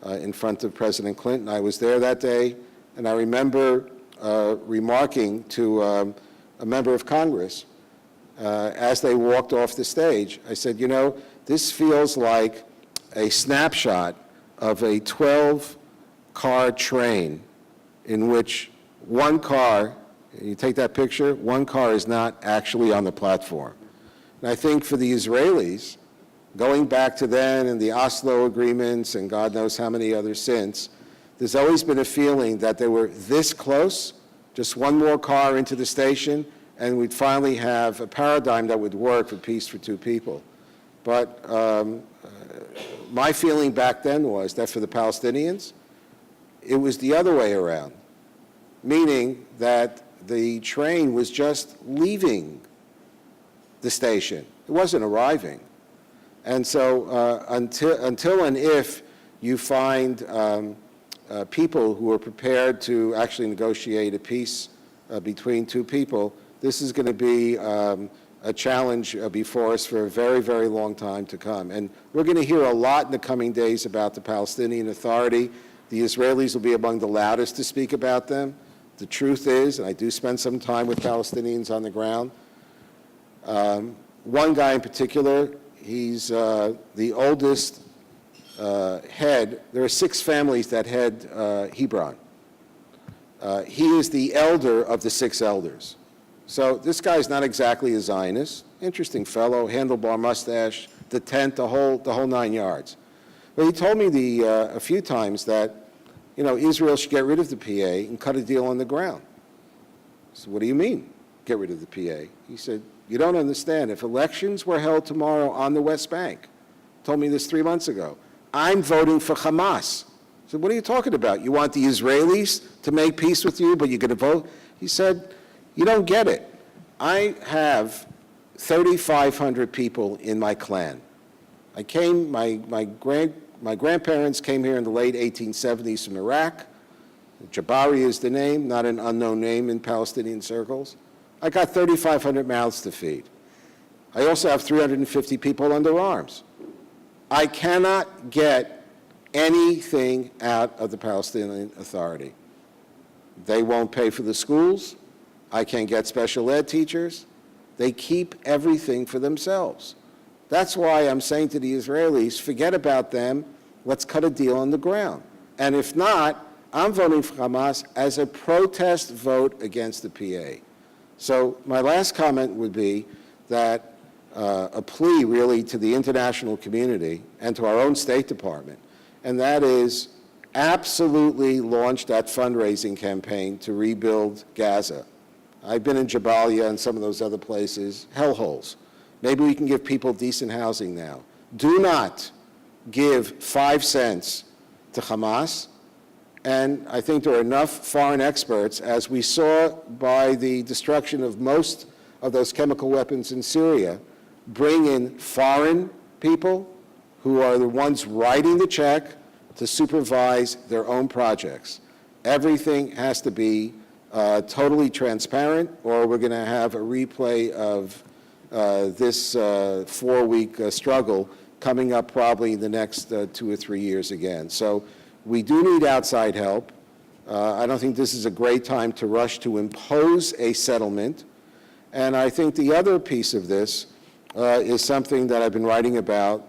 in front of President Clinton, I was there that day, and I remember remarking to a member of Congress as they walked off the stage, I said, you know, this feels like a snapshot of a 12-car train in which one car, you take that picture, one car is not actually on the platform. And I think for the Israelis, going back to then and the Oslo agreements and God knows how many others since, there's always been a feeling that they were this close, just one more car into the station, and we'd finally have a paradigm that would work for peace for two people. But my feeling back then was that for the Palestinians, it was the other way around, meaning that the train was just leaving the station. It wasn't arriving. And so until and if you find people who are prepared to actually negotiate a peace between two people, this is going to be a challenge before us for a very, very long time to come. And we're going to hear a lot in the coming days about the Palestinian Authority. The Israelis will be among the loudest to speak about them. The truth is, and I do spend some time with Palestinians on the ground, one guy in particular, he's the oldest head. There are 6 families that head Hebron. He is the elder of the 6 elders. So this guy's not exactly a Zionist. Interesting fellow, handlebar mustache, the tent, the whole 9 yards. But he told me a few times that, you know, Israel should get rid of the PA and cut a deal on the ground. So what do you mean, get rid of the PA? He said, you don't understand. If elections were held tomorrow on the West Bank, told me this 3 months ago, I'm voting for Hamas. I said, what are you talking about? You want the Israelis to make peace with you, but you're going to vote? He said, you don't get it. I have 3,500 people in my clan. I came, my grandparents came here in the late 1870s from Iraq. Jabari is the name, not an unknown name in Palestinian circles. I got 3,500 mouths to feed. I also have 350 people under arms. I cannot get anything out of the Palestinian Authority. They won't pay for the schools. I can't get special ed teachers. They keep everything for themselves. That's why I'm saying to the Israelis, forget about them. Let's cut a deal on the ground. And if not, I'm voting for Hamas as a protest vote against the PA. So my last comment would be that a plea really to the international community and to our own State Department, and that is absolutely launch that fundraising campaign to rebuild Gaza. I've been in Jabalia and some of those other places, hellholes. Maybe we can give people decent housing now. Do not give 5 cents to Hamas. And I think there are enough foreign experts, as we saw by the destruction of most of those chemical weapons in Syria, bring in foreign people who are the ones writing the check to supervise their own projects. Everything has to be totally transparent, or we're going to have a replay of this 4-week struggle coming up probably in the next 2 or 3 years again. So we do need outside help. I don't think this is a great time to rush to impose a settlement. And I think the other piece of this is something that I've been writing about,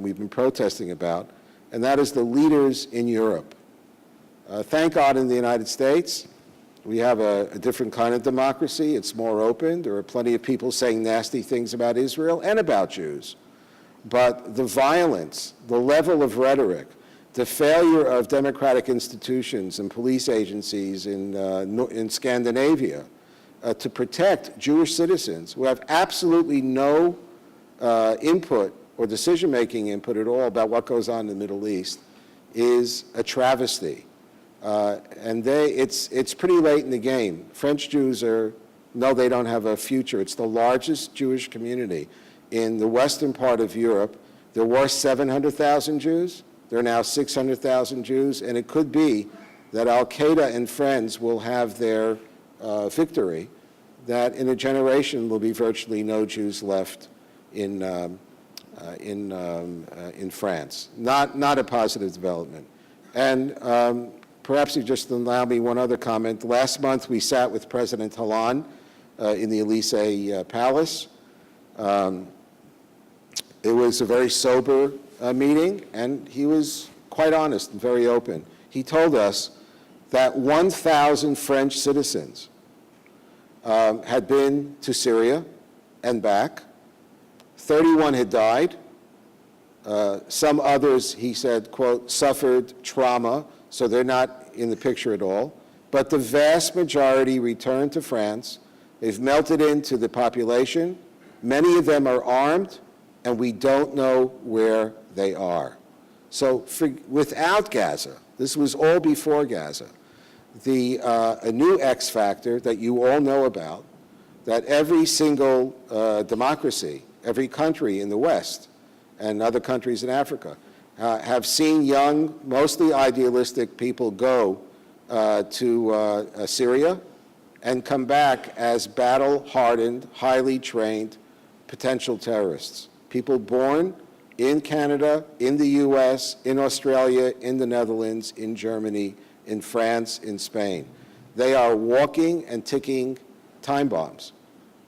we've been protesting about, and that is the leaders in Europe. Thank God in the United States, we have a different kind of democracy. It's more open. There are plenty of people saying nasty things about Israel and about Jews. But the violence, the level of rhetoric, the failure of democratic institutions and police agencies in Scandinavia to protect Jewish citizens who have absolutely no input or decision-making input at all about what goes on in the Middle East is a travesty. And it's pretty late in the game. French Jews no, they don't have a future. It's the largest Jewish community in the western part of Europe. There were 700,000 Jews. There are now 600,000 Jews, and it could be that Al-Qaeda and friends will have their victory, that in a generation will be virtually no Jews left in France. Not a positive development. And perhaps you just allow me one other comment. Last month we sat with President Hollande in the Elysee Palace. It was a very sober meeting, and he was quite honest and very open. He told us that 1,000 French citizens had been to Syria and back. 31 had died. Some others, he said, quote, suffered trauma, so they're not in the picture at all. But the vast majority returned to France. They've melted into the population. Many of them are armed, and we don't know where they are. So without Gaza, this was all before Gaza, a new X factor that you all know about, that every single democracy, every country in the West and other countries in Africa have seen young, mostly idealistic people go to Syria and come back as battle-hardened, highly trained potential terrorists. People born in Canada, in the US, in Australia, in the Netherlands, in Germany, in France, in Spain. They are walking and ticking time bombs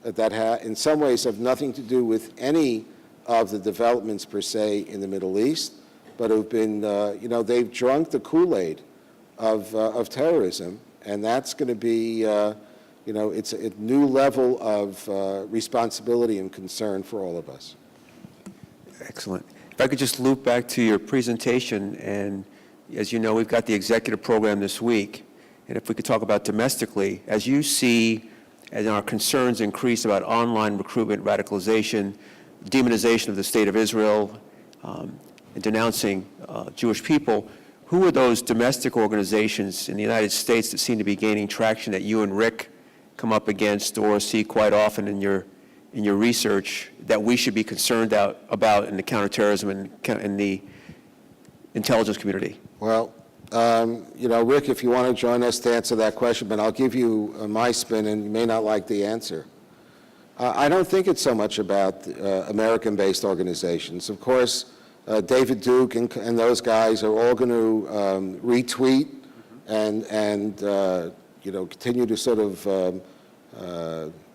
that in some ways have nothing to do with any of the developments per se in the Middle East, but have been, they've drunk the Kool-Aid of terrorism, and that's going to be, it's a new level of responsibility and concern for all of us. Excellent. If I could just loop back to your presentation, and as you know, we've got the executive program this week, and if we could talk about domestically, as you see, as our concerns increase about online recruitment, radicalization, demonization of the state of Israel, and denouncing Jewish people, who are those domestic organizations in the United States that seem to be gaining traction that you and Rick come up against or see quite often in your research that we should be concerned about in the counterterrorism and in the intelligence community? Well, Rick, if you want to join us to answer that question, but I'll give you my spin, and you may not like the answer. I don't think it's so much about American-based organizations. Of course, David Duke and those guys are all going to retweet and continue to sort of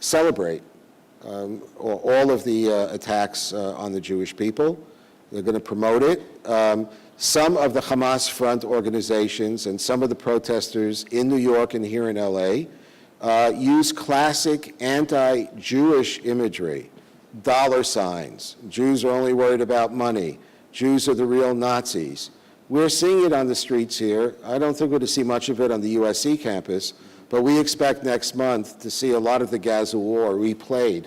celebrate all of the attacks on the Jewish people. They're going to promote it. some of the Hamas front organizations and some of the protesters in New York and here in LA use classic anti-Jewish imagery, dollar signs. Jews are only worried about money. Jews are the real Nazis. We're seeing it on the streets here. I don't think we're going to see much of it on the USC campus, but we expect next month to see a lot of the Gaza war replayed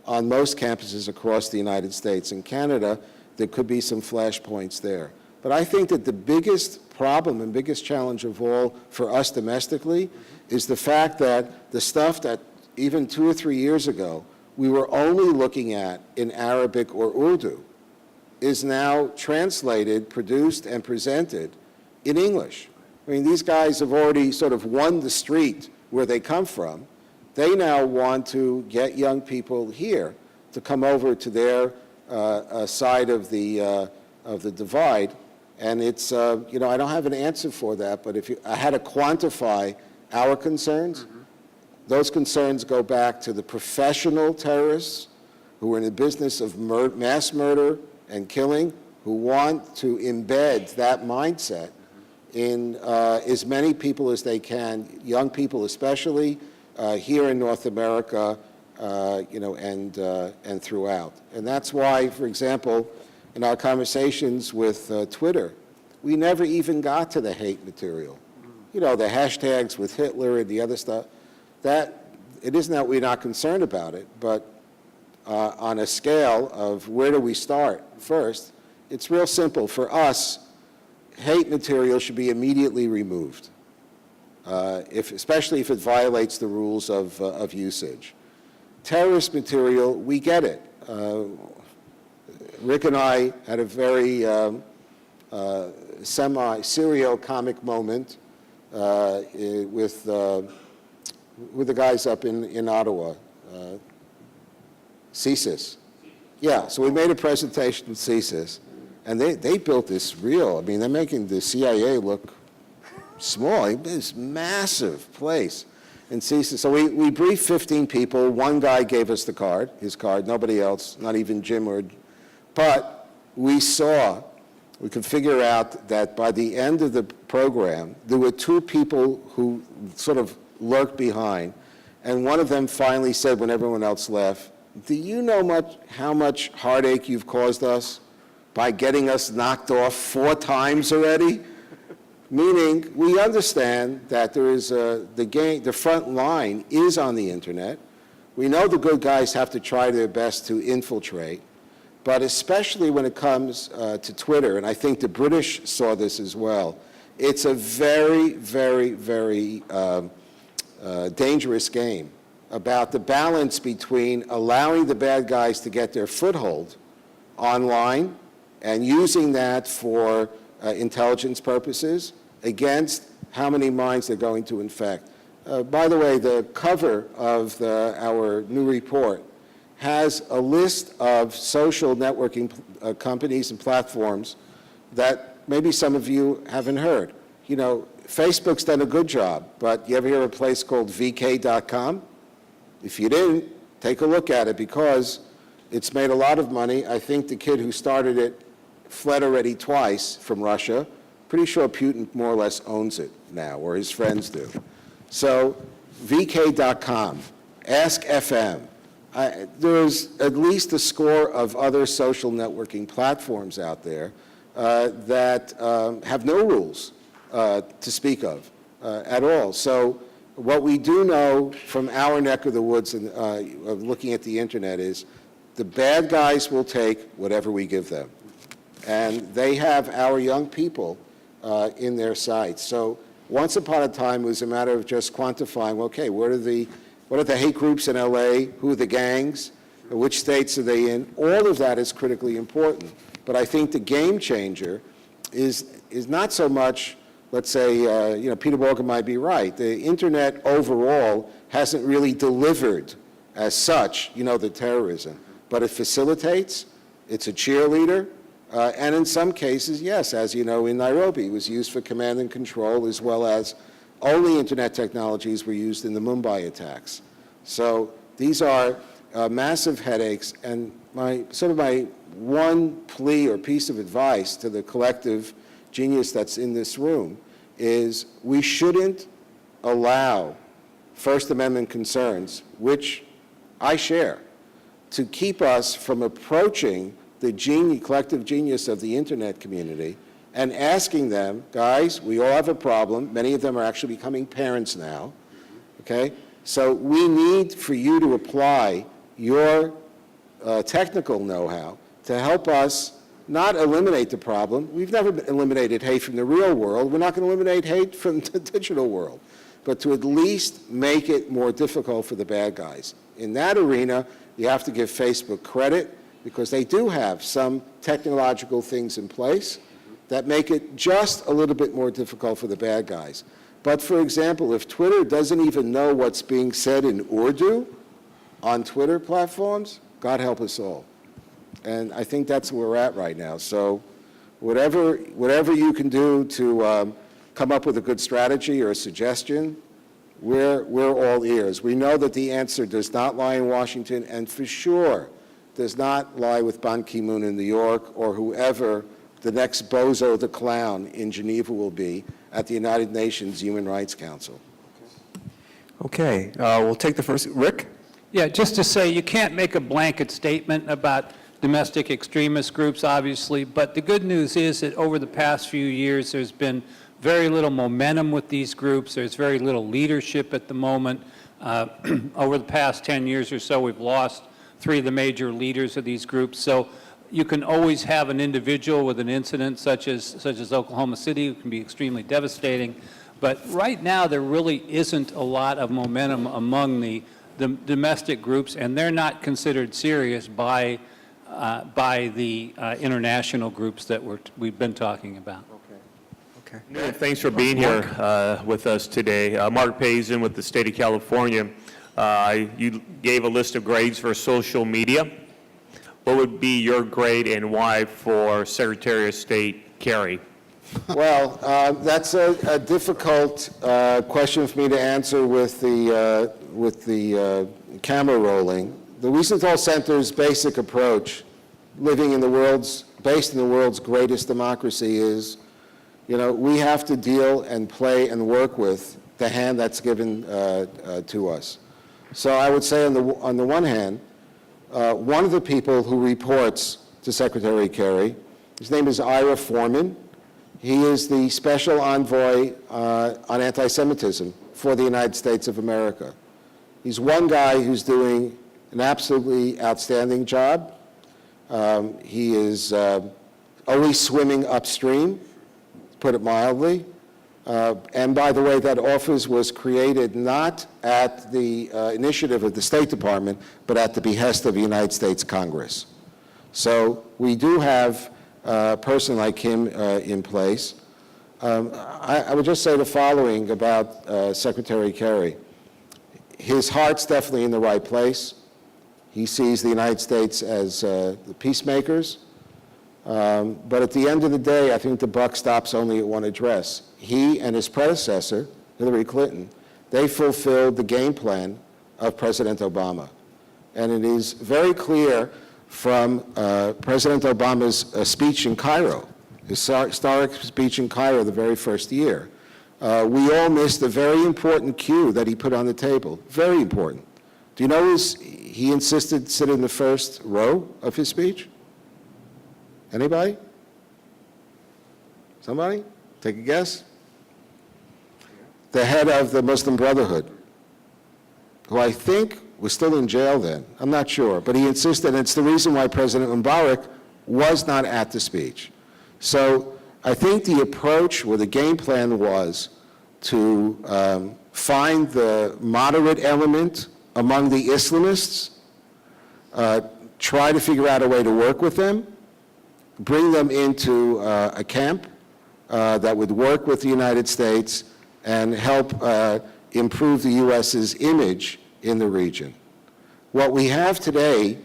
on most campuses across the United States and Canada. There could be some flashpoints there. But I think that the biggest problem and biggest challenge of all for us domestically is the fact that the stuff that even 2 or 3 years ago we were only looking at in Arabic or Urdu is now translated, produced, and presented in English. I mean, these guys have already sort of won the street where they come from. They now want to get young people here to come over to their side of the divide. And it's, you know, I don't have an answer for that, but if I had to quantify our concerns, those concerns go back to the professional terrorists who are in the business of mass murder and killing, who want to embed that mindset in as many people as they can, young people especially, here in North America, you know, and throughout. And that's why, for example, in our conversations with Twitter, we never even got to the hate material. You know, the hashtags with Hitler and the other stuff. That, it isn't that we're not concerned about it, but on a scale of where do we start first, it's real simple. For us, hate material should be immediately removed, especially if it violates the rules of usage. Terrorist material, we get it. Rick and I had a very semi-serial comic moment with the guys up in Ottawa, CSIS. Yeah, so we made a presentation with CSIS, and they built this real, I mean, they're making the CIA look small. This massive place in CSIS. So we briefed 15 people. One guy gave us the card, his card, nobody else, not even Jim or, but we could figure out that by the end of the program, there were 2 people who sort of lurked behind, and one of them finally said when everyone else left, do you know how much heartache you've caused us by getting us knocked off 4 times already? Meaning, we understand that there is the front line is on the internet. We know the good guys have to try their best to infiltrate, but especially when it comes to Twitter, and I think the British saw this as well, it's a very, very, very dangerous game about the balance between allowing the bad guys to get their foothold online and using that for intelligence purposes against how many minds they're going to infect. By the way, the cover of our new report has a list of social networking companies and platforms that maybe some of you haven't heard. You know, Facebook's done a good job, but you ever hear of a place called VK.com? If you didn't, take a look at it because it's made a lot of money. I think the kid who started it fled already twice from Russia. Pretty sure Putin more or less owns it now, or his friends do. So VK.com, Ask FM. There's at least a score of other social networking platforms out there that have no rules to speak of at all. So what we do know from our neck of the woods and of looking at the internet is the bad guys will take whatever we give them. And they have our young people in their sights. So once upon a time, it was a matter of just quantifying, okay, what are the hate groups in LA? Who are the gangs? Which states are they in? All of that is critically important. But I think the game changer is not so much, let's say, you know, Peter Walker might be right. The internet overall hasn't really delivered as such, you know, the terrorism. But it facilitates, it's a cheerleader, and in some cases, yes, as you know, in Nairobi, it was used for command and control, as well as only internet technologies were used in the Mumbai attacks. So these are massive headaches, and my one plea or piece of advice to the collective genius that's in this room, is we shouldn't allow First Amendment concerns, which I share, to keep us from approaching the collective genius of the internet community and asking them, guys, we all have a problem. Many of them are actually becoming parents now, okay? So we need for you to apply your technical know-how to help us not eliminate the problem. We've never eliminated hate from the real world. We're not going to eliminate hate from the digital world, but to at least make it more difficult for the bad guys. In that arena, you have to give Facebook credit because they do have some technological things in place that make it just a little bit more difficult for the bad guys. But for example, if Twitter doesn't even know what's being said in Urdu on Twitter platforms, God help us all. And I think that's where we're at right now. So whatever you can do to come up with a good strategy or a suggestion, we're all ears. We know that the answer does not lie in Washington, and for sure does not lie with Ban Ki-moon in New York or whoever the next bozo the clown in Geneva will be at the United Nations Human Rights Council. Okay, we'll take the first. Rick? Yeah, just to say, you can't make a blanket statement about domestic extremist groups, obviously, but the good news is that over the past few years, there's been very little momentum with these groups. There's very little leadership at the moment. Over the past 10 years or so, we've lost 3 of the major leaders of these groups. So you can always have an individual with an incident such as Oklahoma City, who can be extremely devastating. But right now, there really isn't a lot of momentum among the domestic groups, and they're not considered serious by the international groups that we've been talking about. Okay. Thanks for being here with us today. Mark Pazin with the state of California. You gave a list of grades for social media. What would be your grade and why for Secretary of State Kerry? Well, that's a difficult question for me to answer with the camera rolling. The Wiesenthal Center's basic approach, based in the world's greatest democracy, is, we have to deal and play and work with the hand that's given to us. So I would say on the one hand, one of the people who reports to Secretary Kerry, his name is Ira Foreman. He is the special envoy on anti-Semitism for the United States of America. He's one guy who's doing an absolutely outstanding job. He is always swimming upstream, to put it mildly. And by the way, that office was created not at the initiative of the State Department, but at the behest of the United States Congress. So we do have a person like him in place. I would just say the following about Secretary Kerry. His heart's definitely in the right place. He sees the United States as the peacemakers. But at the end of the day, I think the buck stops only at one address. He and his predecessor, Hillary Clinton, they fulfilled the game plan of President Obama. And it is very clear from President Obama's speech in Cairo, his historic speech in Cairo the very first year. We all missed a very important cue that he put on the table, very important. Do you know he insisted sit in the first row of his speech? Anybody? Somebody? Take a guess? The head of the Muslim Brotherhood, who I think was still in jail then. I'm not sure, but he insisted, and it's the reason why President Mubarak was not at the speech. So I think the approach or the game plan was to find the moderate element among the Islamists, try to figure out a way to work with them, bring them into a camp that would work with the United States and help improve the U.S.'s image in the region. What we have today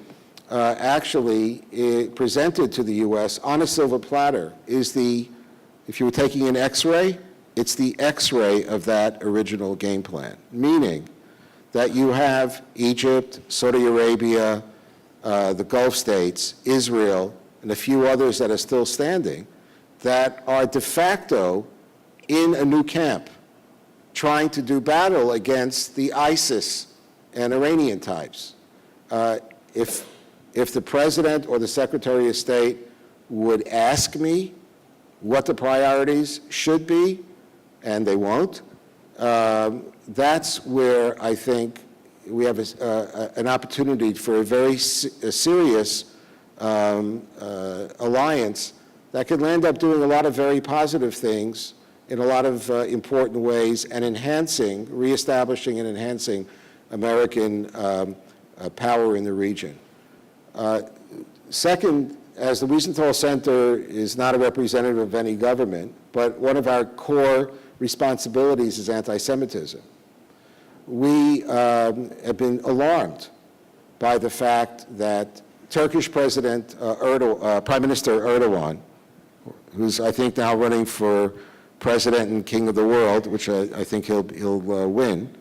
actually presented to the U.S. on a silver platter is if you were taking an X-ray, it's the X-ray of that original game plan, meaning that you have Egypt, Saudi Arabia, the Gulf states, Israel, and a few others that are still standing, that are de facto in a new camp, trying to do battle against the ISIS and Iranian types. If the President or the Secretary of State would ask me what the priorities should be, and they won't, that's where I think we have an opportunity for a very serious alliance that could land up doing a lot of very positive things in a lot of important ways and reestablishing and enhancing American power in the region. Second, as the Wiesenthal Center is not a representative of any government, but one of our core responsibilities is anti-Semitism. We have been alarmed by the fact that Turkish Prime Minister Erdogan, who's I think now running for President and King of the World, which I think he'll win,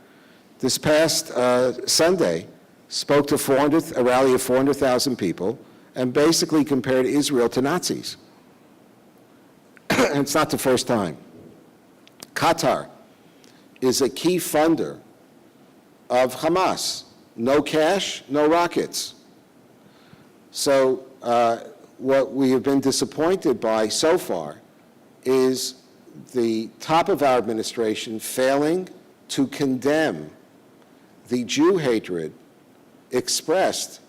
this past Sunday spoke to a rally of 400,000 people and basically compared Israel to Nazis. And it's not the first time. Qatar is a key funder of Hamas. No cash, no rockets. So what we have been disappointed by so far is the top of our administration failing to condemn the Jew hatred expressed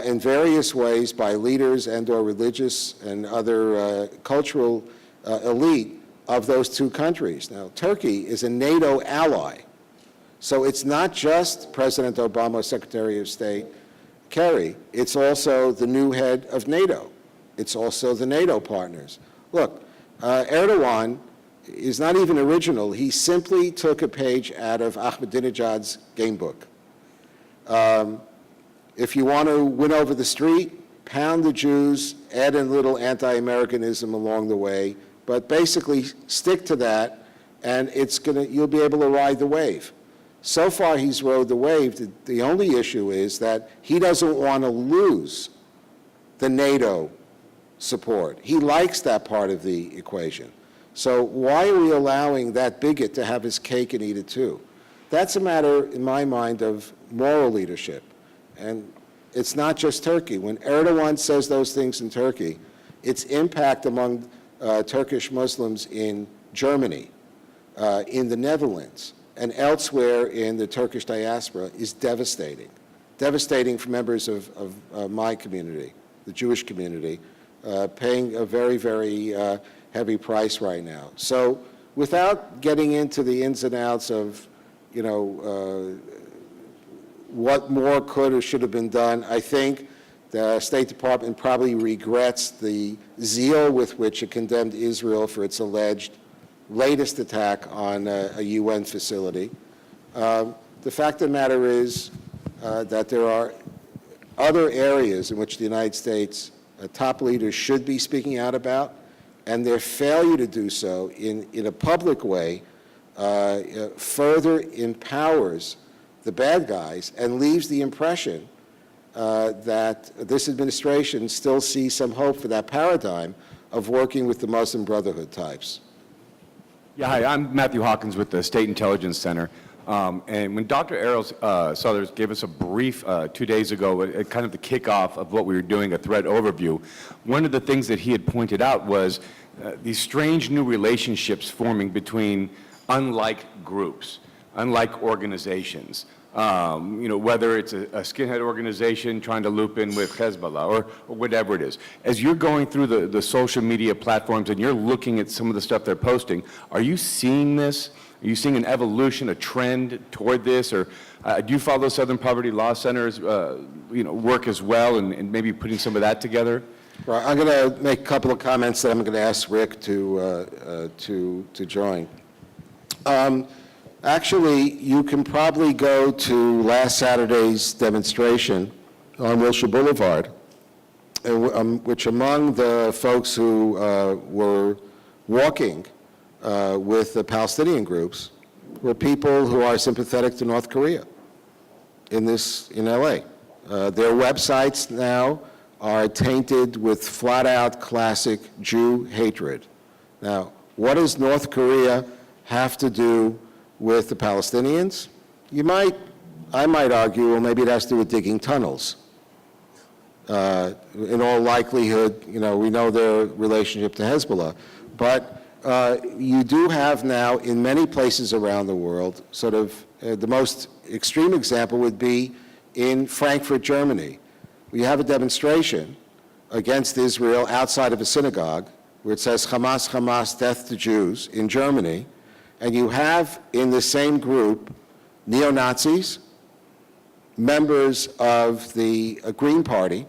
in various ways by leaders and/or religious and other cultural elite of those two countries. Now, Turkey is a NATO ally, so it's not just President Obama, Secretary of State Kerry, it's also the new head of NATO. It's also the NATO partners. Look, Erdogan is not even original. He simply took a page out of Ahmadinejad's game book. If you want to win over the street, pound the Jews, add in a little anti-Americanism along the way, but basically stick to that, and you'll be able to ride the wave. So far, he's rode the wave. The only issue is that he doesn't want to lose the NATO support. He likes that part of the equation. So why are we allowing that bigot to have his cake and eat it too? That's a matter, in my mind, of moral leadership. And it's not just Turkey. When Erdogan says those things in Turkey, its impact among Turkish Muslims in Germany, in the Netherlands, and elsewhere in the Turkish diaspora is devastating. Devastating for members of my community, the Jewish community, paying a very, very heavy price right now. So without getting into the ins and outs of, what more could or should have been done, I think the State Department probably regrets the zeal with which it condemned Israel for its alleged latest attack on a UN facility. The fact of the matter is that there are other areas in which the United States top leaders should be speaking out about, and their failure to do so in a public way further empowers the bad guys and leaves the impression that this administration still sees some hope for that paradigm of working with the Muslim Brotherhood types. Yeah, hi, I'm Matthew Hawkins with the State Intelligence Center. And when Dr. Errol Southers gave us a brief 2 days ago, kind of the kickoff of what we were doing, a threat overview, one of the things that he had pointed out was these strange new relationships forming between unlike groups, unlike organizations. Whether it's a skinhead organization trying to loop in with Hezbollah or whatever it is. As you're going through the social media platforms and you're looking at some of the stuff they're posting, are you seeing this? Are you seeing an evolution, a trend toward this? Or do you follow Southern Poverty Law Center's work as well and maybe putting some of that together? Well, I'm going to make a couple of comments that I'm going to ask Rick to join. Actually, you can probably go to last Saturday's demonstration on Wilshire Boulevard, which among the folks who were walking with the Palestinian groups were people who are sympathetic to North Korea in LA. Their websites now are tainted with flat-out classic Jew hatred. Now, what does North Korea have to do with the Palestinians? I might argue, well, maybe it has to do with digging tunnels. In all likelihood, we know their relationship to Hezbollah. But you do have now, in many places around the world, sort of the most extreme example would be in Frankfurt, Germany. We have a demonstration against Israel outside of a synagogue where it says, Hamas, Hamas, death to Jews, in Germany. And you have in the same group neo-Nazis, members of the Green Party,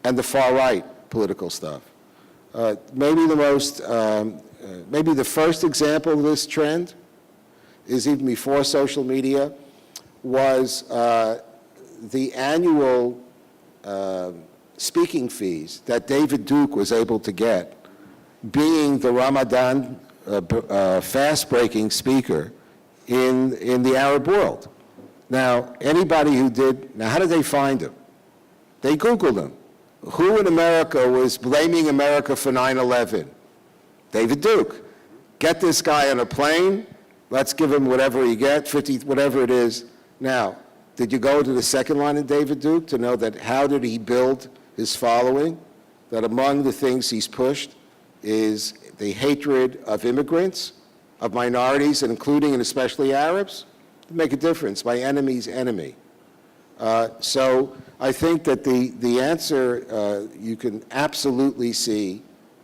and the far-right political stuff. Maybe the first example of this trend is even before social media, was the annual speaking fees that David Duke was able to get, being the Ramadan fast-breaking speaker in the Arab world. Now, anybody who did, now how did they find him? They Googled him. Who in America was blaming America for 9/11? David Duke. Get this guy on a plane, let's give him whatever he gets, 50, whatever it is. Now, did you go to the second line of David Duke to know that how did he build his following? That among the things he's pushed is the hatred of immigrants, of minorities, and including and especially Arabs? Make a difference, my enemy's enemy. So I think that the answer, you can absolutely see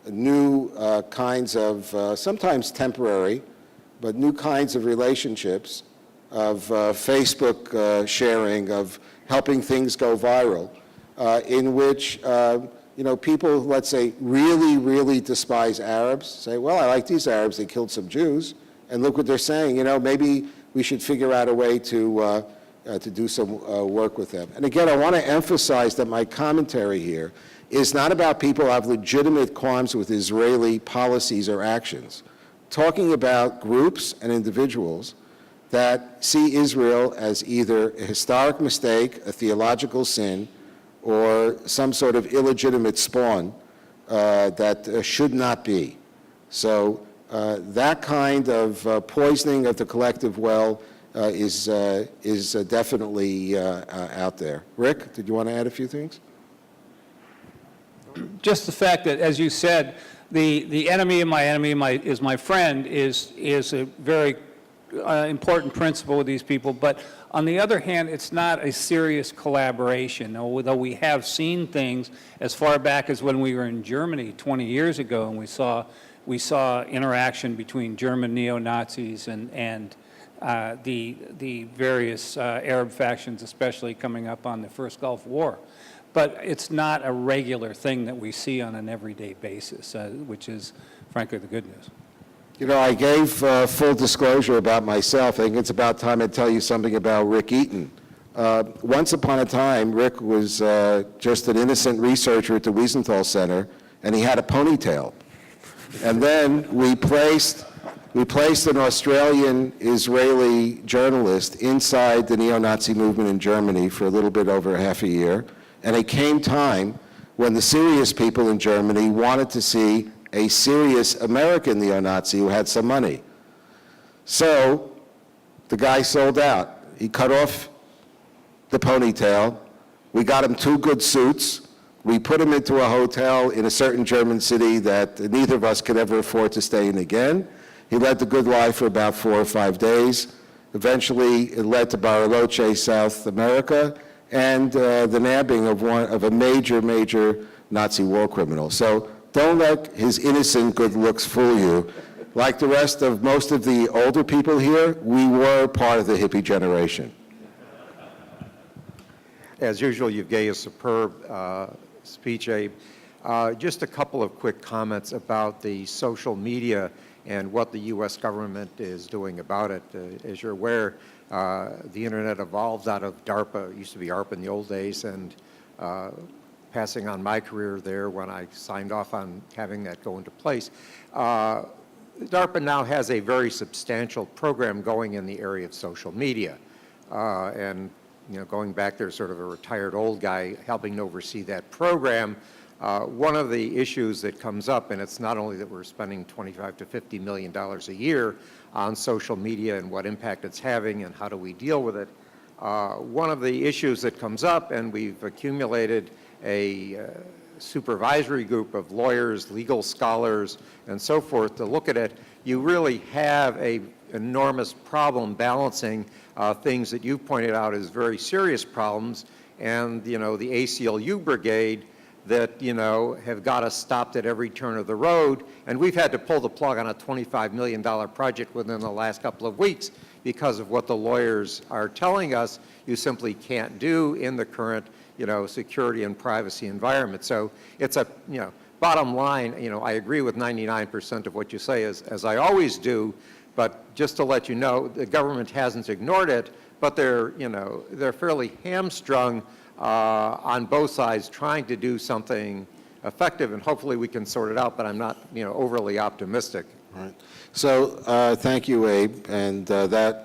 new kinds of, sometimes temporary, but new kinds of relationships, of Facebook sharing, of helping things go viral, in which people, let's say, really, really despise Arabs, say, well, I like these Arabs, they killed some Jews, and look what they're saying, maybe we should figure out a way to do some work with them. And again, I want to emphasize that my commentary here is not about people who have legitimate qualms with Israeli policies or actions. Talking about groups and individuals that see Israel as either a historic mistake, a theological sin, or some sort of illegitimate spawn that should not be. So that kind of poisoning of the collective well is definitely out there. Rick, did you want to add a few things? Just the fact that, as you said, the enemy of my enemy is my friend is a very important principle with these people. But on the other hand, it's not a serious collaboration, although we have seen things as far back as when we were in Germany 20 years ago, and we saw interaction between German neo-Nazis and the various Arab factions, especially coming up on the first Gulf War. But it's not a regular thing that we see on an everyday basis, which is, frankly, the good news. I gave full disclosure about myself. I think it's about time I tell you something about Rick Eaton. Once upon a time, Rick was just an innocent researcher at the Wiesenthal Center, and he had a ponytail. And then we placed an Australian-Israeli journalist inside the neo-Nazi movement in Germany for a little bit over half a year. And it came time when the serious people in Germany wanted to see a serious American neo-Nazi who had some money. So the guy sold out. He cut off the ponytail. We got him 2 good suits. We put him into a hotel in a certain German city that neither of us could ever afford to stay in again. He led the good life for about 4 or 5 days. Eventually, it led to Bariloche, South America, and the nabbing of a major Nazi war criminal. So don't let his innocent good looks fool you. Like the rest of most of the older people here, we were part of the hippie generation. As usual, you gave a superb speech, Abe. Just a couple of quick comments about the social media and what the U.S. government is doing about it. As you're aware, the internet evolved out of DARPA. It used to be ARPA in the old days, and passing on my career there when I signed off on having that go into place. DARPA now has a very substantial program going in the area of social media. And going back there, sort of a retired old guy helping to oversee that program. One of the issues that comes up, and it's not only that we're spending $25 to $50 million a year on social media and what impact it's having and how do we deal with it. One of the issues that comes up, and we've accumulated a supervisory group of lawyers, legal scholars, and so forth to look at it, you really have an enormous problem balancing things that you pointed out as very serious problems, and the ACLU brigade that have got us stopped at every turn of the road, and we've had to pull the plug on a $25 million project within the last couple of weeks because of what the lawyers are telling us you simply can't do in the current security and privacy environment. So it's a bottom line, I agree with 99% of what you say, as I always do, but just to let you know, the government hasn't ignored it, but they're fairly hamstrung on both sides trying to do something effective, and hopefully we can sort it out, but I'm not overly optimistic. Right. So thank you, Abe, and the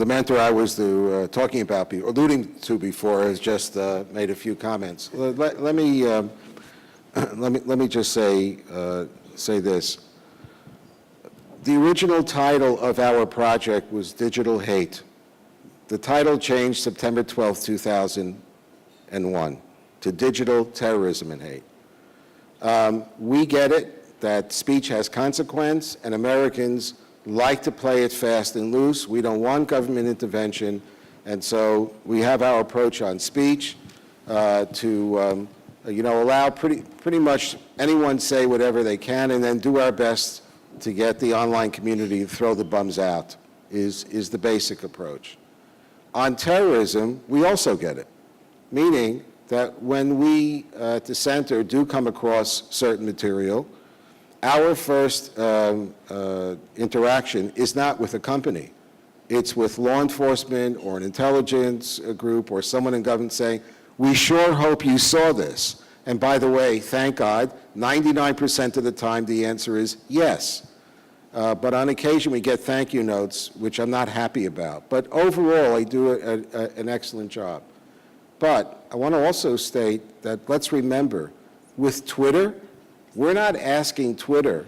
mentor I was talking about, alluding to before, has just made a few comments. Let me just say this. The original title of our project was Digital Hate. The title changed September 12, 2001 to Digital Terrorism and Hate. We get it that speech has consequence, and Americans like to play it fast and loose. We don't want government intervention, and so we have our approach on speech to allow pretty much anyone say whatever they can, and then do our best to get the online community to throw the bums out is the basic approach. On terrorism, we also get it, meaning that when we at the center do come across certain material, our first interaction is not with a company. It's with law enforcement or an intelligence group or someone in government saying, we sure hope you saw this. And by the way, thank God, 99% of the time the answer is yes. But on occasion we get thank you notes, which I'm not happy about. But overall, I do an excellent job. But I want to also state that let's remember, with Twitter, we're not asking Twitter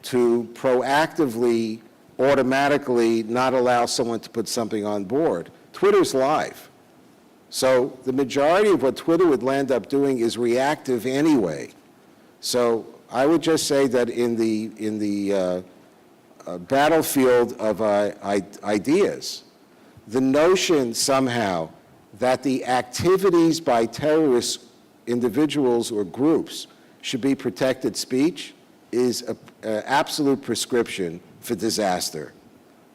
to proactively, automatically not allow someone to put something on board. Twitter's live. So the majority of what Twitter would land up doing is reactive anyway. So I would just say that in the battlefield of ideas, the notion somehow that the activities by terrorist individuals or groups should be protected speech is an absolute prescription for disaster.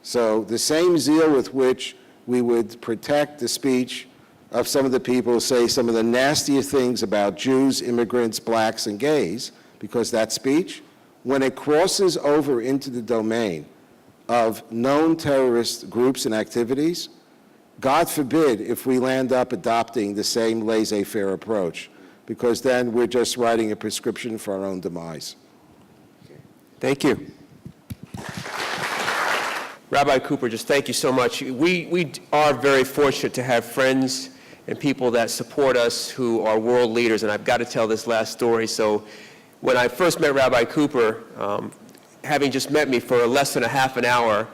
So the same zeal with which we would protect the speech of some of the people who say some of the nastiest things about Jews, immigrants, blacks, and gays, because that's speech, when it crosses over into the domain of known terrorist groups and activities, God forbid if we land up adopting the same laissez-faire approach, because then we're just writing a prescription for our own demise. Thank you. Rabbi Cooper, just thank you so much. We are very fortunate to have friends and people that support us who are world leaders, and I've got to tell this last story. So when I first met Rabbi Cooper, having just met me for less than a half an hour,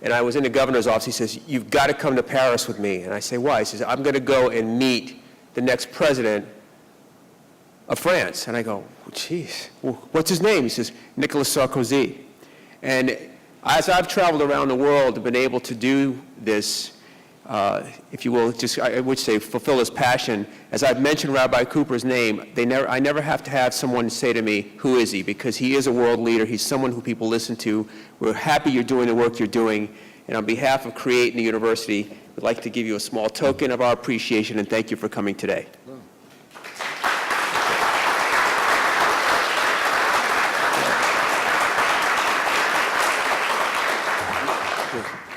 and I was in the governor's office, he says, you've got to come to Paris with me. And I say, why? He says, I'm going to go and meet the next president of France. And I go, geez, what's his name? He says, Nicolas Sarkozy. And as I've traveled around the world and been able to do this, if you will, just I would say fulfill his passion, as I've mentioned Rabbi Cooper's name, I never have to have someone say to me, who is he? Because he is a world leader. He's someone who people listen to. We're happy you're doing the work you're doing. And on behalf of CREATE and the university, we'd like to give you a small token of our appreciation and thank you for coming today.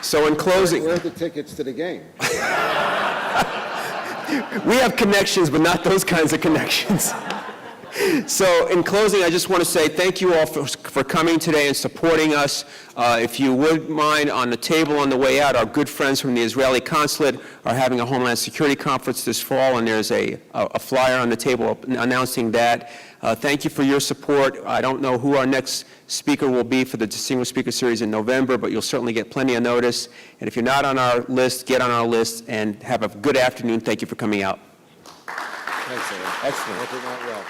So in closing, Where are the tickets to the game? we have connections, but not those kinds of connections. So in closing, I just want to say thank you all for for coming today and supporting us. If you would mind, on the table on the way out, our good friends from the Israeli consulate are having a Homeland Security conference this fall, and there's a flyer on the table announcing that. Thank you for your support. I don't know who our next speaker will be for the Distinguished Speaker Series in November, but you'll certainly get plenty of notice. And if you're not on our list, get on our list, and have a good afternoon. Thank you for coming out. Thanks, Aaron. Excellent. Hope it went well.